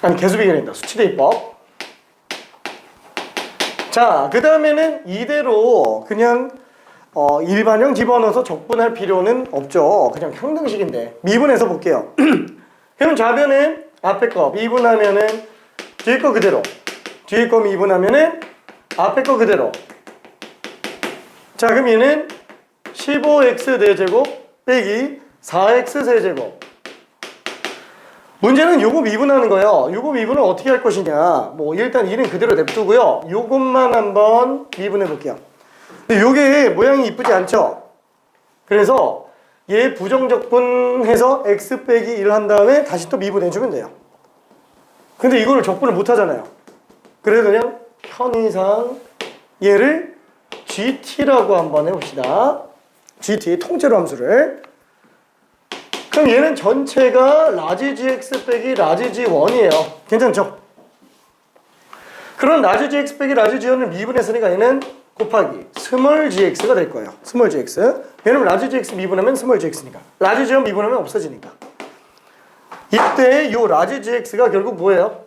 아니, 개수 비교는 있다. 수치대입법. 자, 그 다음에는 이대로 그냥 일반형 집어넣어서 적분할 필요는 없죠. 그냥 평등식인데 미분해서 볼게요. 그럼 좌변은 앞에 거 미분하면은 뒤에 거 그대로, 뒤에 거 미분하면은 앞에 거 그대로. 자, 그럼 얘는 15x 4제곱 빼기 4x 세제곱. 문제는 요거 미분하는 거예요. 요거 미분을 어떻게 할 것이냐. 뭐 일단 1은 그대로 냅두고요. 요것만 한번 미분해 볼게요. 근데 요게 모양이 이쁘지 않죠? 그래서 얘 부정적분해서 x 빼기 1 한 다음에 다시 또 미분해 주면 돼요. 근데 이거를 적분을 못 하잖아요. 그래서 그냥 편의상 얘를 GT라고 한번 해봅시다. GT 통째로 함수를. 그럼 얘는 전체가 라지 GX 빼기 라지 G1이에요. 괜찮죠? 그런 라지 GX 빼기 라지 G1을 미분했으니까 얘는 곱하기 스몰 GX가 될 거예요. 스몰 GX. 왜냐면 라지 GX 미분하면 스몰 GX니까. 라지 G1 미분하면 없어지니까. 이때 요 라지 GX가 결국 뭐예요?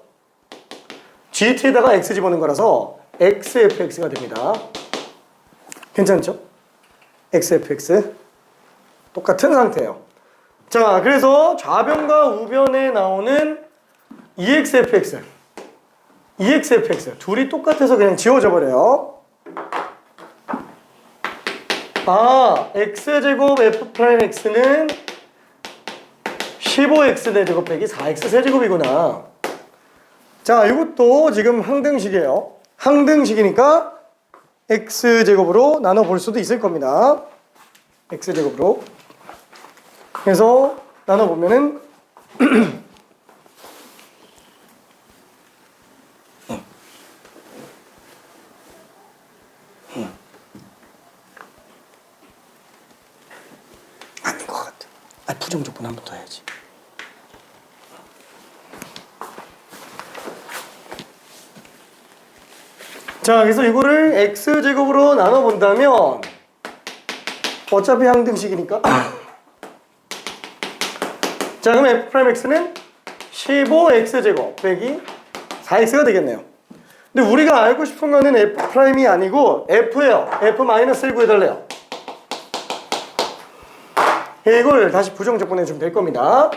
GT에다가 X 집어넣은 거라서 XFX가 됩니다. 괜찮죠? XFX. 똑같은 상태예요. 자, 그래서 좌변과 우변에 나오는 EXFX, EXFX 둘이 똑같아서 그냥 지워져 버려요. 아, X제곱 F'X는 15X 4제곱 빼기 4X 세제곱이구나. 자, 이것도 지금 항등식이에요. 항등식이니까 X제곱으로 나눠볼 수도 있을 겁니다. X제곱으로. 그래서 나눠보면은 아닌 것 같아. 부정적분 한 번 더 해야지. 자, 그래서 이거를 X제곱으로 나눠본다면 어차피 항등식이니까 자, 그럼 F'X는 15X제곱 빼기 4X가 되겠네요. 근데 우리가 알고 싶은 거는 F'이 아니고 F예요. F-1 구해달래요. 이걸 다시 부정적분해 주면 될 겁니다.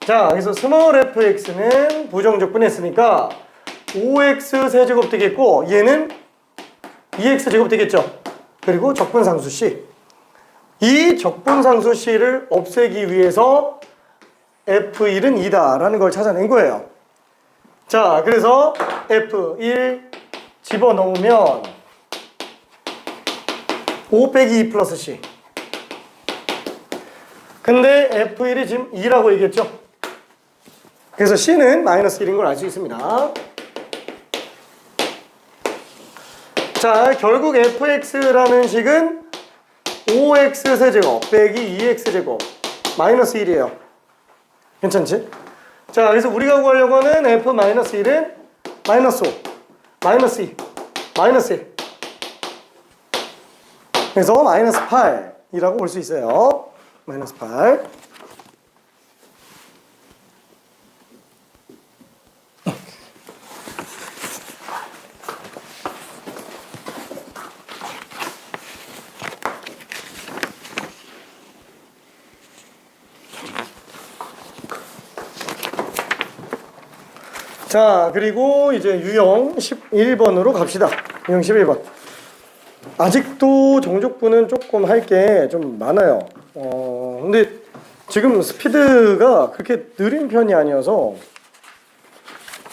자, 그래서 스몰 fx는 부정적분했으니까 5x 세제곱 되겠고 얘는 2x 제곱 되겠죠. 그리고 적분상수 c. 이 적분상수 c를 없애기 위해서 f1은 2다라는 걸 찾아낸 거예요. 자, 그래서 f1 집어넣으면 5 빼기 2 플러스 c. 근데 f1이 지금 2라고 얘기했죠. 그래서 c는 마이너스 1인 걸 알 수 있습니다. 자, 결국 fx라는 식은 5x 세제곱 빼기 2x 제곱 마이너스 1이에요. 괜찮지? 자, 그래서 우리가 구하려고 하는 f-1은 마이너스 5, 마이너스 2, 마이너스 1. 그래서 마이너스 8이라고 볼 수 있어요. 마이너스 8. 자, 그리고 이제 유형 11번으로 갑시다. 유형 11번. 아직도 정족분은 조금 할 게 좀 많아요. 근데 지금 스피드가 그렇게 느린 편이 아니어서.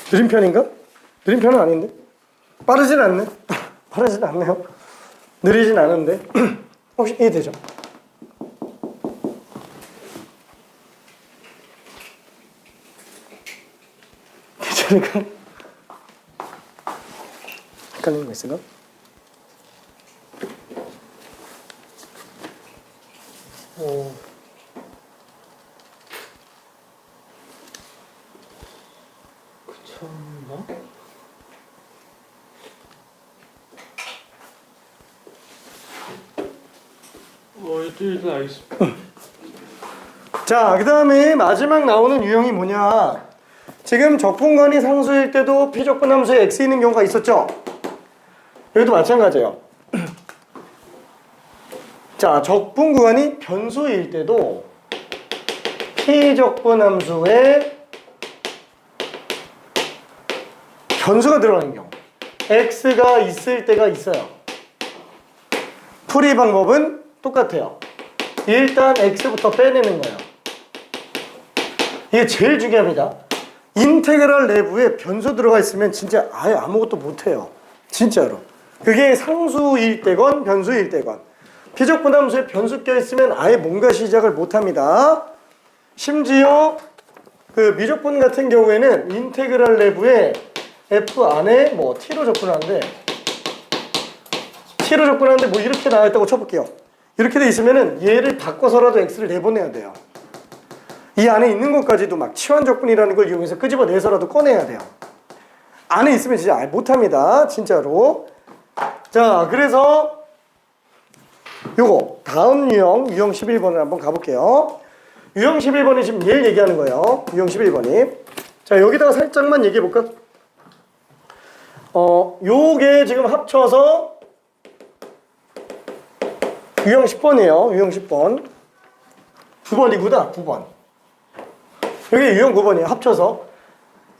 느린 편인가? 느린 편은 아닌데? 빠르진 않네. 빠르진 않네요. 느리진 않은데. 혹시 이해되죠? 괜찮을까? 헷갈리는 거 있을까?
그쳤나? 일단 알겠습니다.
자, 그 다음에 마지막 나오는 유형이 뭐냐? 지금 적분간이 상수일 때도 피적분 함수에 x 있는 경우가 있었죠? 여기도 마찬가지예요. 자, 적분 구간이 변수일 때도 P적분 함수에 변수가 들어가는 경우 X가 있을 때가 있어요. 풀이 방법은 똑같아요. 일단 X부터 빼내는 거예요. 이게 제일 중요합니다. 인테그랄 내부에 변수 들어가 있으면 진짜 아예 아무것도 못해요. 진짜로. 그게 상수일 때건 변수일 때건. P적분 함수에 변수 껴있으면 아예 뭔가 시작을 못합니다. 심지어 그 미적분 같은 경우에는 인테그랄 내부에 F 안에 뭐 T로 접근하는데 뭐 이렇게 나와있다고 쳐볼게요. 이렇게 돼 있으면은 얘를 바꿔서라도 X를 내보내야 돼요. 이 안에 있는 것까지도 막 치환적분이라는 걸 이용해서 끄집어내서라도 꺼내야 돼요. 안에 있으면 진짜 아예 못합니다. 진짜로. 자, 그래서 요거 다음 유형 11번을 한번 가볼게요. 유형 11번이 지금 얘를 얘기하는 거예요. 유형 11번이. 자, 여기다가 살짝만 얘기해 볼까? 요게 지금 합쳐서 유형 10번이에요. 유형 10번. 9번이구나. 9번. 여기 유형 9번이에요. 합쳐서.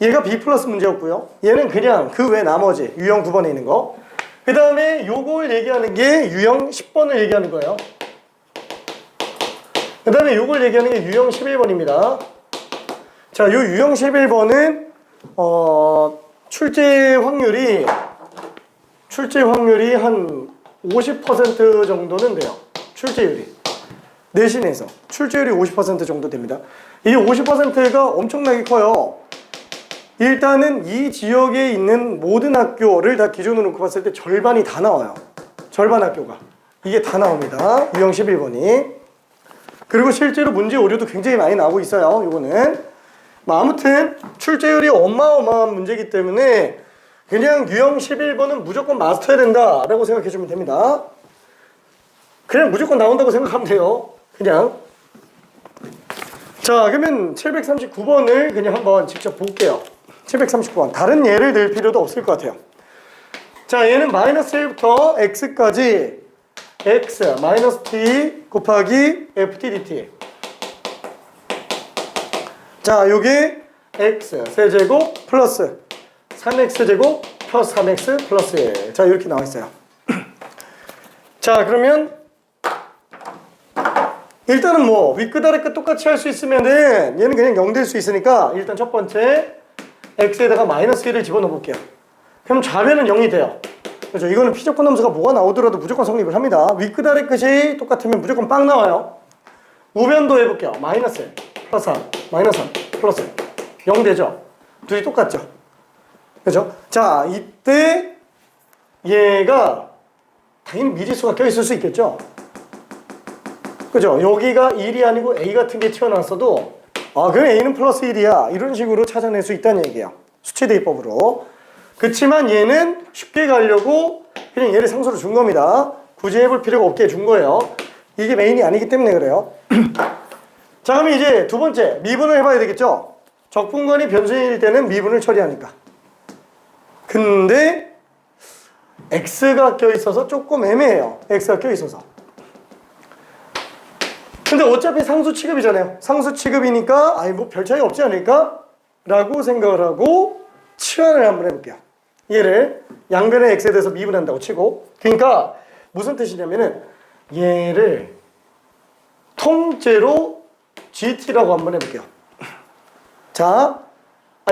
얘가 B 플러스 문제였고요. 얘는 그냥 그 외 나머지 유형 9번에 있는 거. 그 다음에 요걸 얘기하는 게 유형 10번을 얘기하는 거예요. 그 다음에 요걸 얘기하는 게 유형 11번입니다. 자, 요 유형 11번은 출제 확률이 한 50% 정도는 돼요. 출제율이. 내신에서 출제율이 50% 정도 됩니다. 이 50%가 엄청나게 커요. 일단은 이 지역에 있는 모든 학교를 다 기준으로 놓고 봤을 때 절반이 다 나와요. 절반 학교가. 이게 다 나옵니다. 유형 11번이. 그리고 실제로 문제 오류도 굉장히 많이 나오고 있어요. 이거는. 아무튼 출제율이 어마어마한 문제이기 때문에 그냥 유형 11번은 무조건 마스터해야 된다라고 생각해 주면 됩니다. 그냥 무조건 나온다고 생각하면 돼요. 그냥. 자, 그러면 739번을 그냥 한번 직접 볼게요. 739번. 다른 예를 들 필요도 없을 것 같아요. 자, 얘는 마이너스 1부터 x까지 x 마이너스 t 곱하기 ft dt. 자, 요게 x 세제곱 플러스 3x제곱 플러스 3x 플러스 1. 자, 이렇게 나와 있어요. 자, 그러면 일단은 뭐 윗끝 아래끝 똑같이 할 수 있으면은 얘는 그냥 0 될 수 있으니까 일단 첫 번째 x에다가 마이너스 1을 집어넣어 볼게요. 그럼 좌변은 0이 돼요. 그렇죠? 이거는 P적분 함수가 뭐가 나오더라도 무조건 성립을 합니다. 윗끝 아래끝이 똑같으면 무조건 빵 나와요. 우변도 해볼게요. 마이너스 1 플러스 3 마이너스 3 플러스 1 0 되죠? 둘이 똑같죠? 그죠? 자, 이때 얘가 당연히 미지수가 껴있을 수 있겠죠? 그죠? 여기가 1이 아니고 A 같은 게 튀어나왔어도 그럼 A는 플러스 1이야 이런 식으로 찾아낼 수 있다는 얘기예요. 수치대입법으로. 그치만 얘는 쉽게 가려고 그냥 얘를 상수로 준 겁니다. 굳이 해볼 필요가 없게 준 거예요. 이게 메인이 아니기 때문에 그래요. 자, 그럼 이제 두 번째 미분을 해봐야 되겠죠? 적분간이 변수일 때는 미분을 처리하니까. 근데 x가 껴있어서 조금 애매해요. x가 껴있어서. 근데 어차피 상수 취급이잖아요. 상수 취급이니까 뭐 별 차이 없지 않을까? 라고 생각을 하고 치환을 한번 해볼게요. 얘를 양변의 x에 대해서 미분한다고 치고, 그러니까 무슨 뜻이냐면은 얘를 통째로 gt라고 한번 해볼게요. 자,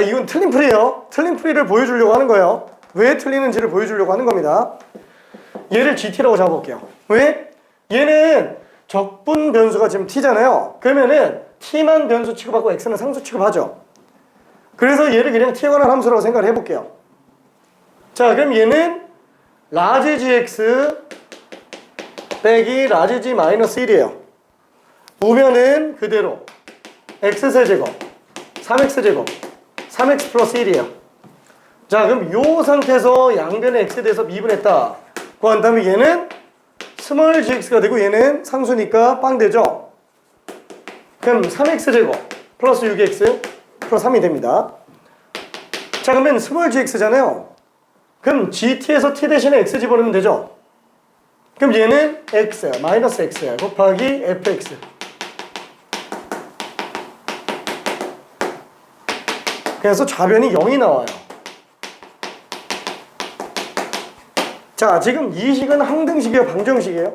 이건 틀린 풀이에요. 틀린 풀이를 보여주려고 하는 거예요. 왜 틀리는지를 보여주려고 하는 겁니다. 얘를 gt라고 잡아볼게요. 왜? 얘는 적분 변수가 지금 t잖아요. 그러면은 t만 변수 취급하고 x는 상수 취급하죠. 그래서 얘를 그냥 t에 관한 함수라고 생각을 해볼게요. 자, 그럼 얘는 라지 gx 빼기 라지 g 마이너스 1이에요. 우변은 그대로 x세제곱 3x제곱 3x 플러스 1이에요. 자, 그럼 이 상태에서 양변의 x에 대해서 미분했다. 그 다음에 얘는 스몰 gx가 되고 얘는 상수니까 빵 되죠. 그럼 3x제곱 플러스 6x 플러스 3이 됩니다. 자, 그러면 스몰 gx잖아요. 그럼 GT에서 T 대신에 X 집어넣으면 되죠? 그럼 얘는 X, 마이너스 X 곱하기 FX. 그래서 좌변이 0이 나와요. 자, 지금 이 식은 항등식이에요, 방정식이에요?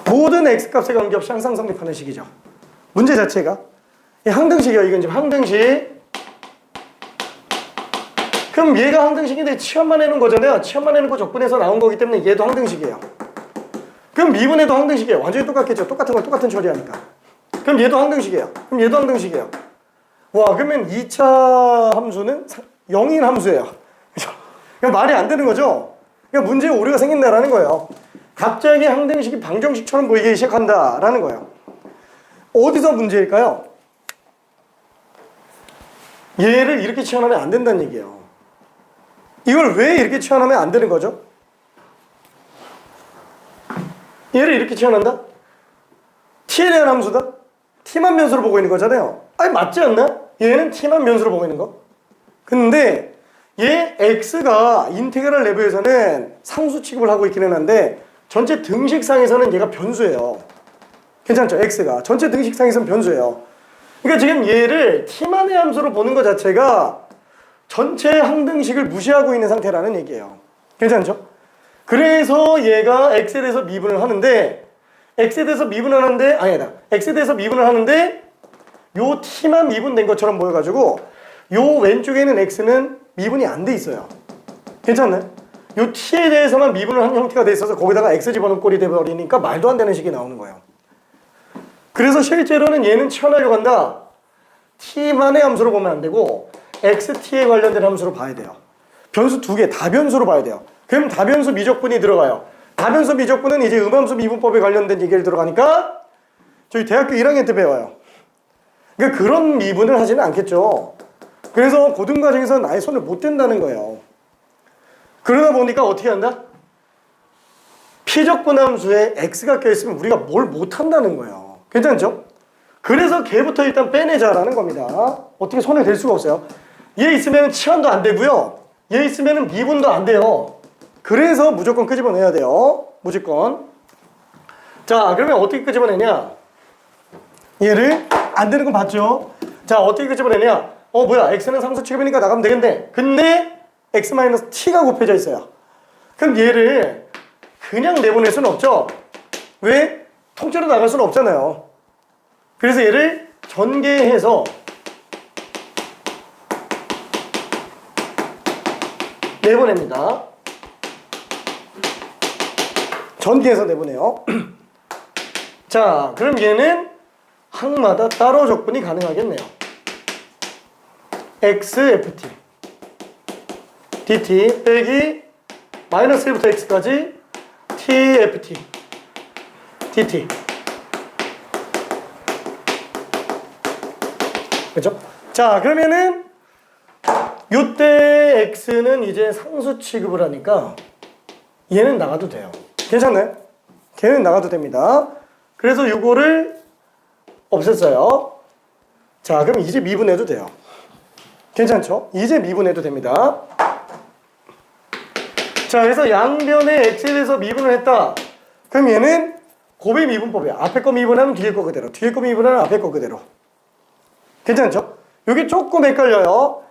모든 X값에 관계없이 항상 성립하는 식이죠. 문제 자체가 이 항등식이에요. 이건 지금 항등식. 그럼 얘가 항등식인데 치환만 해놓은 거잖아요. 치환만 해놓고 적분해서 나온 거기 때문에 얘도 항등식이에요. 그럼 미분해도 항등식이에요. 완전히 똑같겠죠. 똑같은 걸 똑같은 처리하니까. 그럼 얘도 항등식이에요. 그럼 얘도 항등식이에요. 와, 그러면 2차 함수는 0인 함수예요. 그죠? 그러니까 말이 안 되는 거죠. 그러니까 문제에 오류가 생긴다라는 거예요. 갑자기 항등식이 방정식처럼 보이기 시작한다라는 거예요. 어디서 문제일까요? 얘를 이렇게 치환하면 안 된다는 얘기예요. 이걸 왜 이렇게 치환하면 안 되는 거죠? 얘를 이렇게 치환한다? t에 대한 함수다? t만 변수로 보고 있는 거잖아요. 아니, 맞지 않나? 얘는 t만 변수로 보고 있는 거. 근데 얘 x가 인테그랄 레벨에서는 상수 취급을 하고 있기는 한데 전체 등식상에서는 얘가 변수예요. 괜찮죠? x가 전체 등식상에서는 변수예요. 그러니까 지금 얘를 t만의 함수로 보는 것 자체가 전체 항등식을 무시하고 있는 상태라는 얘기예요. 괜찮죠? 그래서 얘가 x에 대해서 미분을 하는데 x에 대해서 미분을 하는데 아니다. x에 대해서 미분을 하는데 요 t만 미분된 것처럼 보여가지고 요 왼쪽에는 x는 미분이 안 돼 있어요. 괜찮나요? 요 t에 대해서만 미분을 한 형태가 돼 있어서 거기다가 x 집어넣은 꼴이 돼버리니까 말도 안 되는 식이 나오는 거예요. 그래서 실제로는 얘는 치환하려고 한다. t만의 함수로 보면 안 되고 xt에 관련된 함수로 봐야 돼요. 변수 두 개 다변수로 봐야 돼요. 그럼 다변수 미적분이 들어가요. 다변수 미적분은 이제 음함수 미분법에 관련된 얘기를 들어가니까 저희 대학교 1학년 때 배워요. 그러니까 그런 미분을 하지는 않겠죠. 그래서 고등과정에서는 아예 손을 못 댄다는 거예요. 그러다 보니까 어떻게 한다? 피적분 함수에 x가 껴있으면 우리가 뭘 못한다는 거예요. 괜찮죠? 그래서 걔부터 일단 빼내자라는 겁니다. 어떻게 손에 댈 수가 없어요. 얘 있으면 치환도 안 되고요. 얘 있으면 미분도 안 돼요. 그래서 무조건 끄집어내야 돼요. 무조건. 자, 그러면 어떻게 끄집어내냐? 얘를 안 되는 건 봤죠? 자, 어떻게 끄집어내냐? 뭐야, x는 상수 취급이니까 나가면 되겠네. 근데 x-t가 곱해져 있어요. 그럼 얘를 그냥 내보낼 수는 없죠? 왜? 통째로 나갈 수는 없잖아요. 그래서 얘를 전개해서 내보냅니다. 전개해서 내보내요. 자, 그럼 얘는 항마다 따로 적분이 가능하겠네요. xft dt 빼기 마이너스 1부터 x까지 tft dt. 그렇죠? 자, 그러면은 요때 x는 이제 상수 취급을 하니까 얘는 나가도 돼요. 괜찮나요? 걔는 나가도 됩니다. 그래서 요거를 없앴어요. 자, 그럼 이제 미분해도 돼요. 괜찮죠? 이제 미분해도 됩니다. 자, 그래서 양변에 x에 대해서 미분을 했다. 그럼 얘는 곱의 미분법이야. 앞에 거 미분하면 뒤에 거 그대로, 뒤에 거 미분하면 앞에 거 그대로. 괜찮죠? 이게 조금 헷갈려요.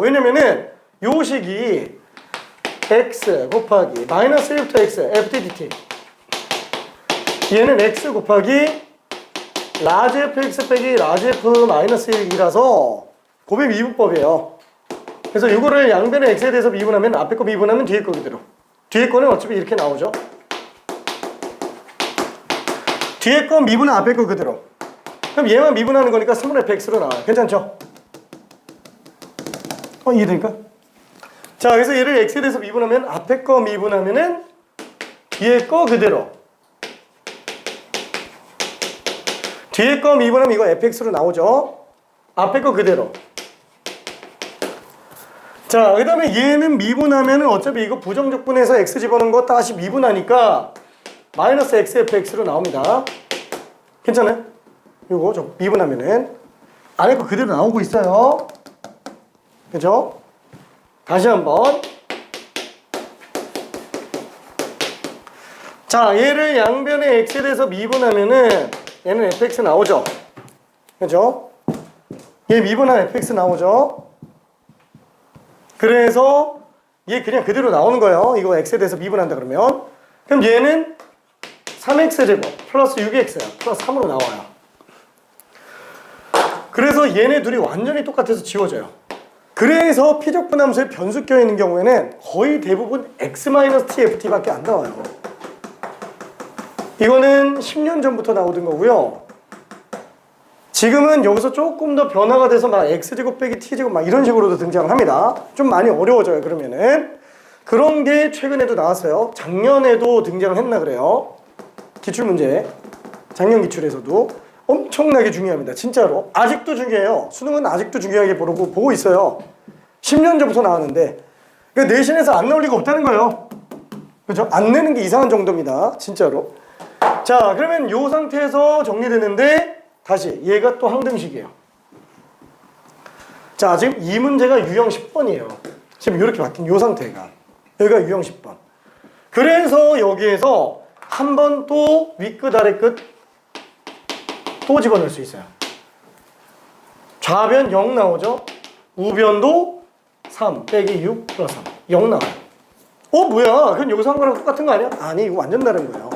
왜냐면은 요 식이 x 곱하기 마이너스 1부터 x ft dt, 얘는 x 곱하기 라지 fx 빼기 라지 f 마이너스 1이라서 곱의 미분법이에요. 그래서 이거를 양변의 x에 대해서 미분하면 앞에 거 미분하면 뒤에 거 그대로. 뒤에 거는 어차피 이렇게 나오죠. 뒤에 거 미분은 앞에 거 그대로. 그럼 얘만 미분하는 거니까 3분의 fx로 나와요. 괜찮죠? 이해되니까? 자, 그래서 얘를 x에 대해서 미분하면 앞에 거 미분하면은 뒤에 거 그대로. 뒤에 거 미분하면 이거 fx로 나오죠? 앞에 거 그대로. 자, 그 다음에 얘는 미분하면은 어차피 이거 부정적분해서 x 집어넣은 거 다시 미분하니까 마이너스 xfx로 나옵니다. 괜찮아요? 이거 좀 미분하면은 안에 거 그대로 나오고 있어요. 그죠? 다시 한번. 자, 얘를 양변의 x에 대해서 미분하면은 얘는 fx 나오죠. 그죠? 얘 미분한 fx 나오죠. 그래서 얘 그냥 그대로 나오는 거예요. 이거 x에 대해서 미분한다 그러면. 그럼 얘는 3x제곱 플러스 6x야. 플러스 3으로 나와요. 그래서 얘네 둘이 완전히 똑같아서 지워져요. 그래서 피적분함수에 변수 껴있는 경우에는 거의 대부분 x-tft 밖에 안 나와요. 이거는 10년 전부터 나오던 거고요. 지금은 여기서 조금 더 변화가 돼서 막 x제곱 빼기 t제곱 막 이런 식으로도 등장을 합니다. 좀 많이 어려워져요. 그러면은 그런 게 최근에도 나왔어요. 작년에도 등장을 했나 그래요. 기출문제 작년 기출에서도 엄청나게 중요합니다. 진짜로 아직도 중요해요. 수능은 아직도 중요하게 보고 있어요. 10년 전부터 나왔는데 그러니까 내신에서 안 나올 리가 없다는 거예요. 그죠? 안 내는 게 이상한 정도입니다. 진짜로. 자, 그러면 이 상태에서 정리되는데 다시 얘가 또 항등식이에요. 자, 지금 이 문제가 유형 10번이에요. 지금 이렇게 바뀐 이 상태가 여기가 유형 10번. 그래서 여기에서 한 번 또 윗끝 아래끝 또 집어넣을 수 있어요. 좌변 0 나오죠. 우변도 3 빼기 6 플러스 3 0 나와요. 뭐야? 그럼 여기서 한 거랑 똑같은 거 아니야? 아니, 이거 완전 다른 거예요.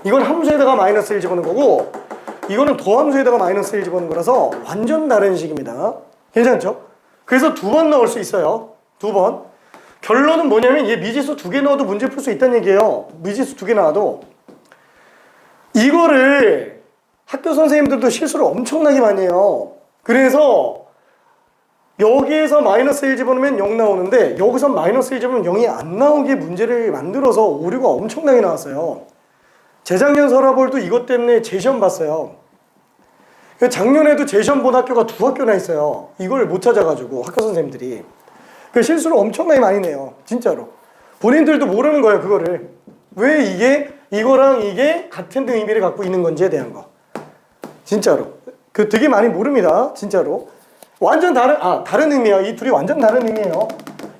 이건 함수에다가 마이너스 1 집어넣은 거고 이거는 더함수에다가 마이너스 1 집어넣은 거라서 완전 다른 식입니다. 괜찮죠? 그래서 두 번 넣을 수 있어요. 두 번. 결론은 뭐냐면 얘 미지수 2개 넣어도 문제 풀 수 있다는 얘기예요. 미지수 2개 나와도. 이거를 학교 선생님들도 실수를 엄청나게 많이 해요. 그래서 여기에서 마이너스 1 집어넣으면 0 나오는데 여기서 마이너스 1 집어넣으면 0이 안 나오게 문제를 만들어서 오류가 엄청나게 나왔어요. 재작년 서라볼도 이것 때문에 재시험 봤어요. 작년에도 재시험 본 학교가 2학교나 있어요. 이걸 못 찾아가지고 학교 선생님들이. 그 실수를 엄청나게 많이 내요. 진짜로. 본인들도 모르는 거예요. 그거를. 왜 이게 이거랑 이게 같은 의미를 갖고 있는 건지에 대한 거. 진짜로. 그 되게 많이 모릅니다. 진짜로. 완전 다른 의미예요. 이 둘이 완전 다른 의미예요.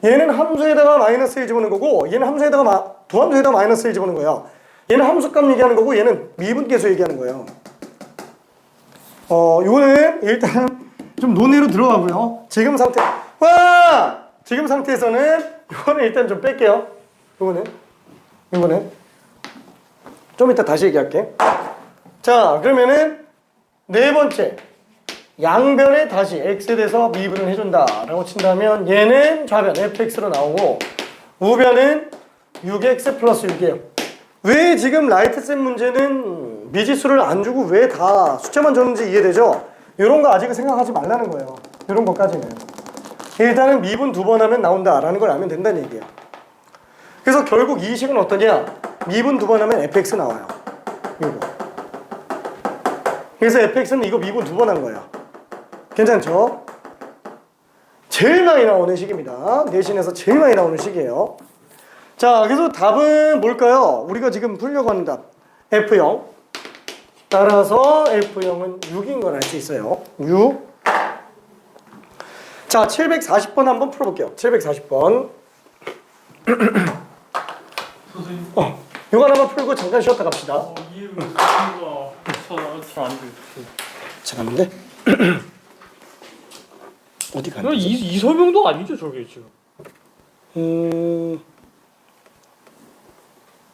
얘는 함수에다가 마이너스 1 집어넣는 거고 얘는 함수에다가 두함수에다가 마이너스 1 집어넣는 거예요. 얘는 함수값 얘기하는 거고 얘는 미분계수 얘기하는 거예요. 이거는 일단 좀 논의로 들어가고요. 지금 상태에서는 이거는 일단 좀 뺄게요. 이거는 좀 이따 다시 얘기할게. 자, 그러면은 네 번째 양변에 다시 x에 대해서 미분을 해준다 라고 친다면 얘는 좌변 fx로 나오고 우변은 6x 플러스 6이에요. 왜 지금 라이트쌤 문제는 미지수를 안 주고 왜 다 숫자만 줬는지 이해되죠? 이런 거 아직은 생각하지 말라는 거예요. 이런 것까지는. 일단은 미분 2번 하면 나온다라는 걸 알면 된다는 얘기예요. 그래서 결국 이 식은 어떠냐? 미분 2번 하면 fx 나와요. 이거. 그래서 fx는 이거 미분 2번 한 거예요. 괜찮죠? 제일 많이 나오는 식입니다. 내신에서 제일 많이 나오는 식이에요. 자, 그래서 답은 뭘까요? 우리가 지금 풀려고 하는 답. F0. 따라서 F0은 6인 걸 알 수 있어요. 6. 자, 740번 한번 풀어볼게요. 740번.
선생님.
이거 하나만 풀고 잠깐 쉬었다 갑시다.
이해가 잘안 돼.
잠깐만요. 어디 가는 거지?
이 설명도 아니죠 저게 지금.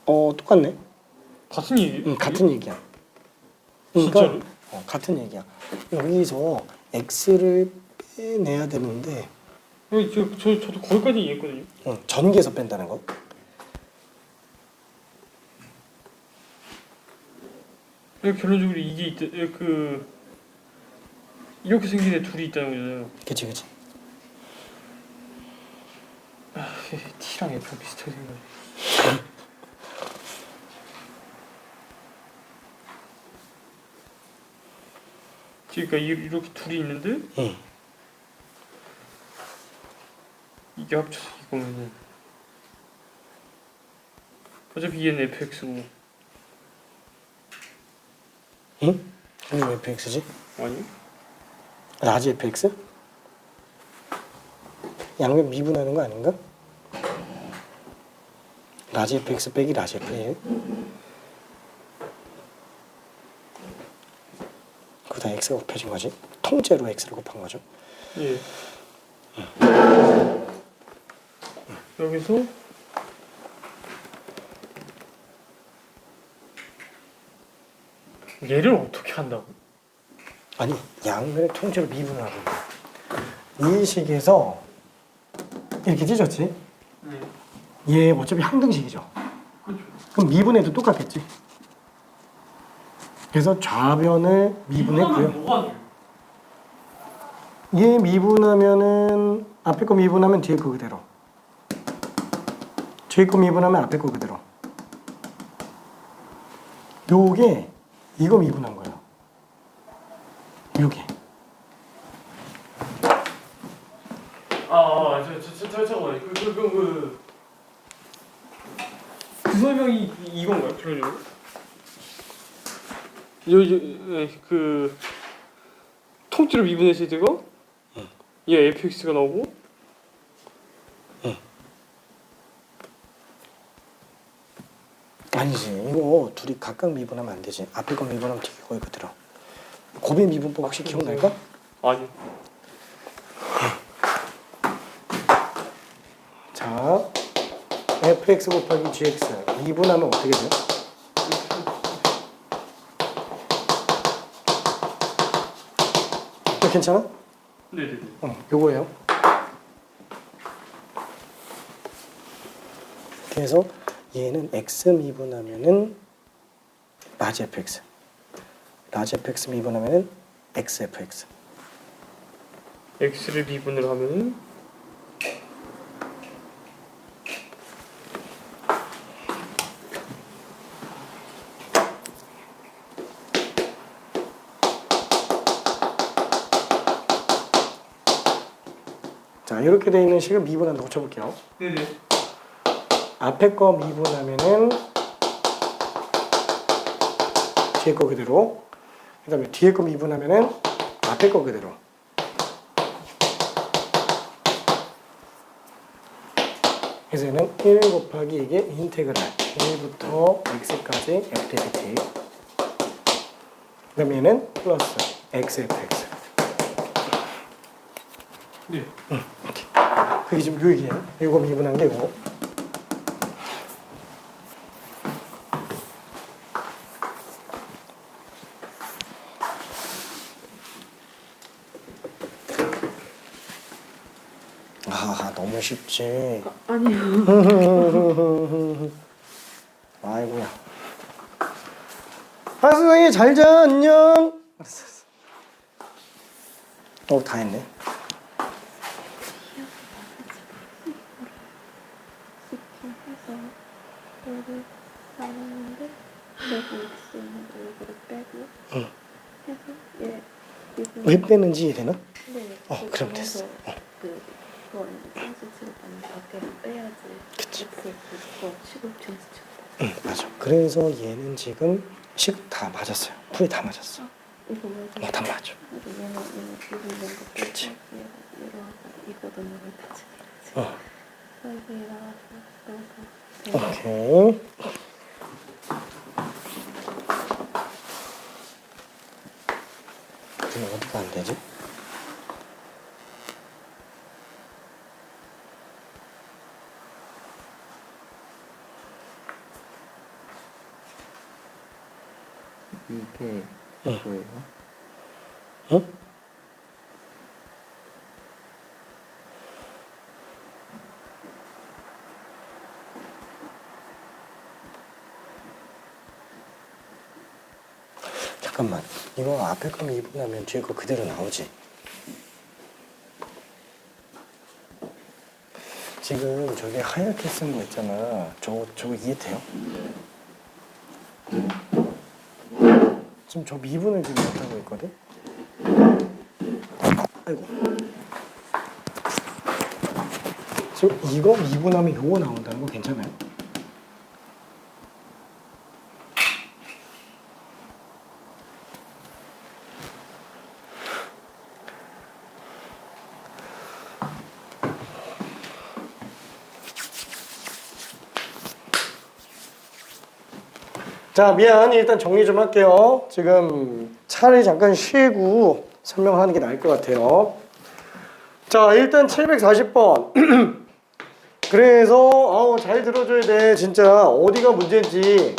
똑같네.
같은 얘기.
같은 얘기야.
진짜로?
같은 얘기야. 여기서 x를 빼내야 되는데
저도 거기까지 이해했거든요.
전기에서 뺀다는 거.
결론적으로 이게 이렇게 생긴 애 둘이 있다는 거잖아요.
그치.
T랑 F랑 비슷하게 생겼네. 그러니까 이렇게 둘이 있는데 이게 합쳐서 이거면은 어차피 얘는 fx고
응? 아니 왜 fx지?
아니?
라지 fx? 양면 미분하는 거 아닌가? 라지 fx 빼기 라지 f1 그다음 x가 곱해진 거지. 통째로 x를 곱한 거죠.
예. 여기서 얘를 어떻게 한다고?
아니 양면을 통째로 미분을 하고 있는 거야. 이 식에서 이렇게 찢었지? 얘 어차피 항등식이죠. 그럼 미분해도 똑같겠지. 그래서 좌변을 미분했고요.
뭐가 안 돼?
얘 미분하면은 앞에 거 미분하면 뒤에 거 그대로. 뒤에 거 미분하면 앞에 거 그대로. 요게 이거 미분한 거예요. 요게.
잠깐만. 그 설명이 이건가요? 그러죠? 그 통째로 미분했을 때가 얘 fx가 나오고
아니지. 이거 둘이 각각 미분하면 안 되지. 앞에 거 미분하면 뒤에 거 그대로. 곱의 미분법 혹시 기억날까?
아니.
자, fx 곱하기 gx 미분하면 어떻게 돼요? 이거 괜찮아?
네네네.
요거예요. 그래서 얘는 x 미분하면은 라지 fx, 라지 fx 미분하면은 x fx.
x를 미분을 하면은
자, 이렇게 돼 있는 식을 미분한다고 쳐볼게요.
네네.
앞에 거 미분하면은 뒤에 거 그대로. 그다음에 뒤에 거 미분하면은 앞에 거 그대로. 그래서 얘는 1 곱하기 이게 인테그랄 1부터 x까지 fdt. 그다음 얘는 플러스 xfx.
네.
그게 지금 요 얘기예요. 이거 미분한 게 이거. 아, 너무 쉽지.
아니요.
아이고야. 하수영이 잘 자. 안녕. 다 했네.
해서 얘를 나눴는데 내가 x는 얼굴을 빼고 해서 얘 이분
왜 빼는지 이해되나?
네,
그럼 됐어.
그거는 산수 취급하는 밖에를 빼야지.
그치.
그거 취급 점수 쳐.
응, 맞아. 그래서 얘는 지금 식 다 맞았어요. 풀이 다 맞았어.
이거 왜
다 맞아.
얘는 이분 된 거.
그치.
얘가 이러다가 이거 넣는 걸 다시 여기 나와서
오케이. 그럼 어디가 안 되지?
이게
응.
뭐예요?
응? 잠깐만. 이거 앞에 거 미분하면 뒤에 거 그대로 나오지. 지금 저기 하얗게 쓴 거 있잖아. 저거 이해돼요? 지금 저 미분을 지금 못하고 있거든? 아이고. 지금 이거 미분하면 요거 나온다는 거 괜찮아요?
자, 미안. 일단 정리 좀 할게요. 지금 차라리 잠깐 쉬고 설명하는 게 나을 것 같아요. 자, 일단 740번. 그래서 잘 들어줘야 돼. 진짜 어디가 문제인지.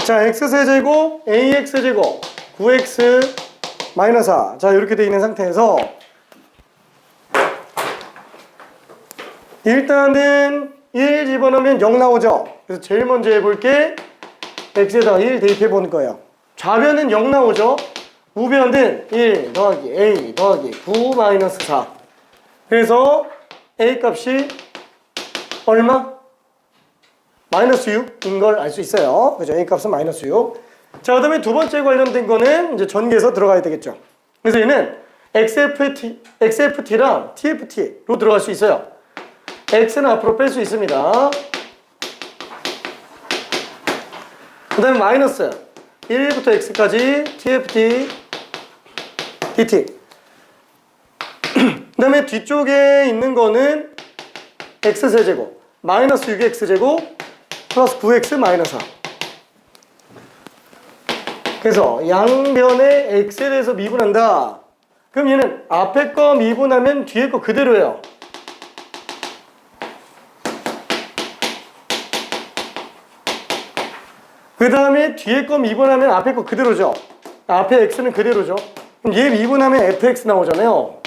자, x세제곱 ax제곱 9x 마이너스 4. 자, 이렇게 돼 있는 상태에서 일단은 1 집어넣으면 0 나오죠. 그래서 제일 먼저 해볼게 x에다가 1 대입해 보는 거예요. 좌변은 0 나오죠. 우변은 1 더하기 a 더하기 9 마이너스 4. 그래서 a 값이 얼마? 마이너스 6인 걸 알 수 있어요. 그죠? A 값은 마이너스 6. 자, 그 다음에 두 번째 관련된 거는 이제 전개해서 들어가야 되겠죠. 그래서 얘는 XFT랑 TFT로 들어갈 수 있어요. X는 앞으로 뺄 수 있습니다. 그 다음에 마이너스 1부터 X까지 TFT, DT. 그 다음에 뒤쪽에 있는 거는 X세제곱 마이너스 6X제곱 플러스 9X 마이너스 4. 그래서 양변에 X에 대해서 미분한다. 그럼 얘는 앞에 거 미분하면 뒤에 거 그대로예요. 그 다음에 뒤에 거 미분하면 앞에 거 그대로죠. 앞에 X는 그대로죠. 그럼 얘 미분하면 FX 나오잖아요.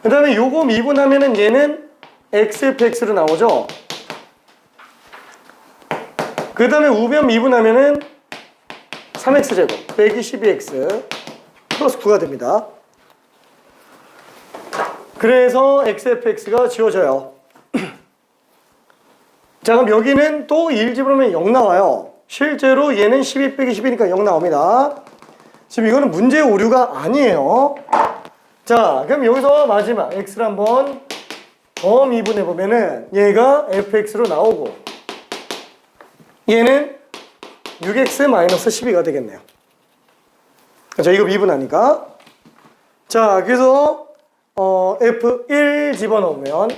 그 다음에 요거 미분하면은 얘는 XFX로 나오죠. 그 다음에 우변 미분하면은 3x제곱 빼기 12x 플러스 9가 됩니다. 그래서 xfx가 지워져요. 자, 그럼 여기는 또 1 집어넣으면 0 나와요. 실제로 얘는 12 빼기 10이니까 0 나옵니다. 지금 이거는 문제 오류가 아니에요. 자, 그럼 여기서 마지막 x를 한번 더 미분해 보면은 얘가 fx로 나오고 얘는 6x-12가 되겠네요. 자, 이거 미분하니까. 자, 그래서 F1 집어넣으면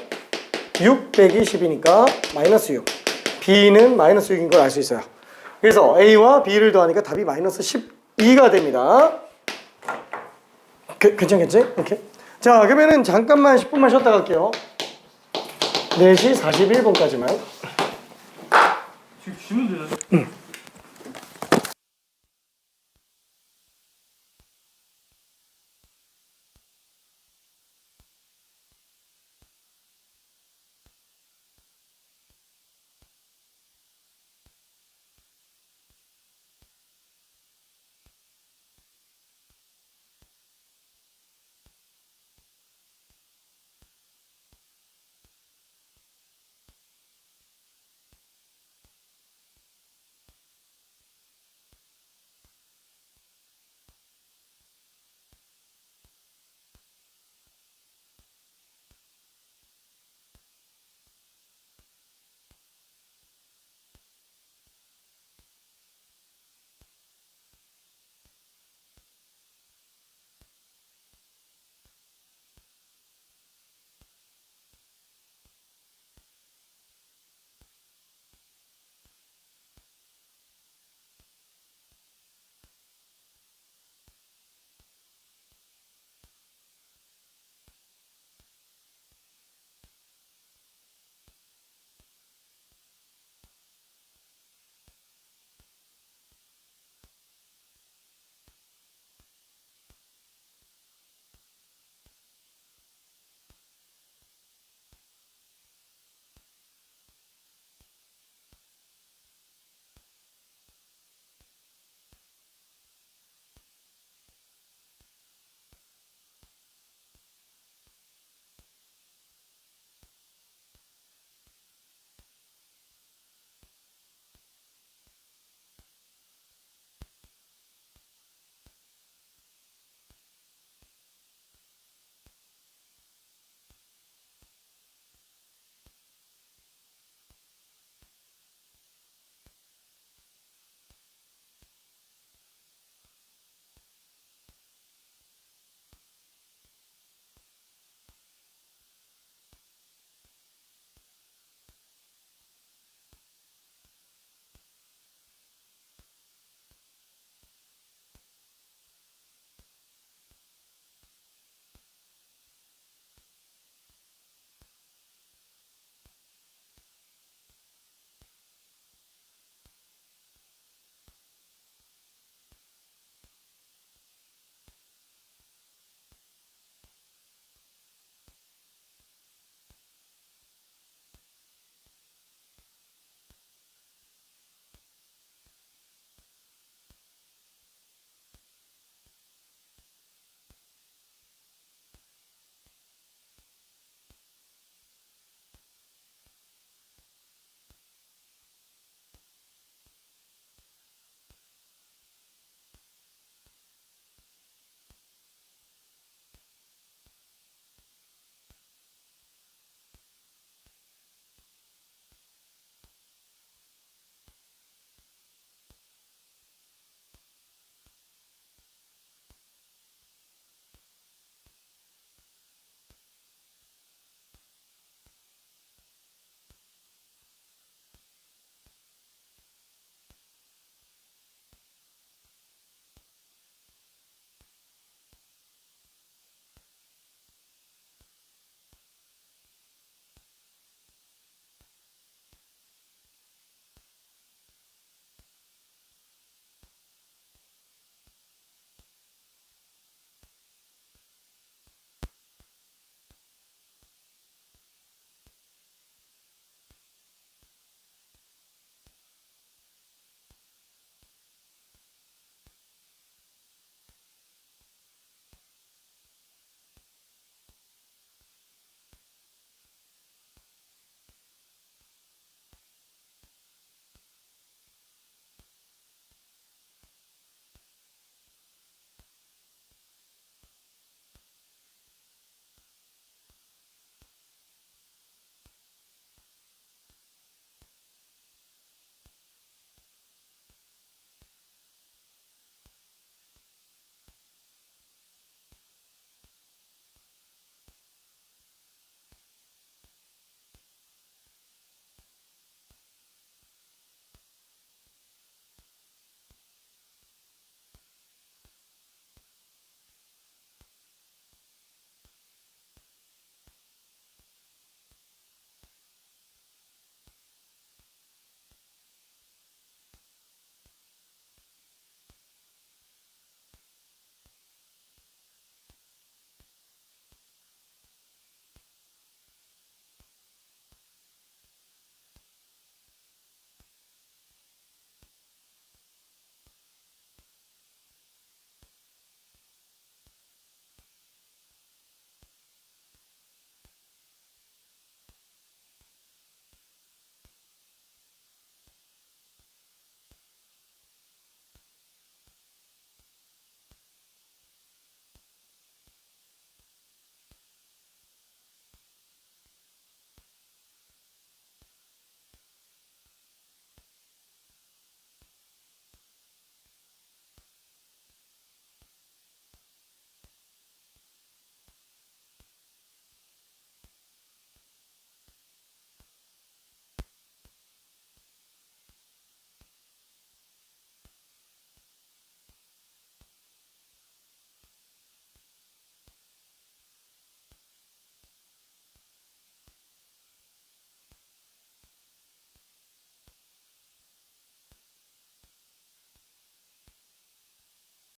6 빼기 10이니까 마이너스 6. B는 마이너스 6인 걸 알 수 있어요. 그래서 A와 B를 더하니까 답이 마이너스 12가 됩니다. 괜찮겠지? 이렇게. 자, 그러면은 잠깐만 10분만 쉬었다 갈게요. 4시 41분까지만.
지금 주면 되나요?
응.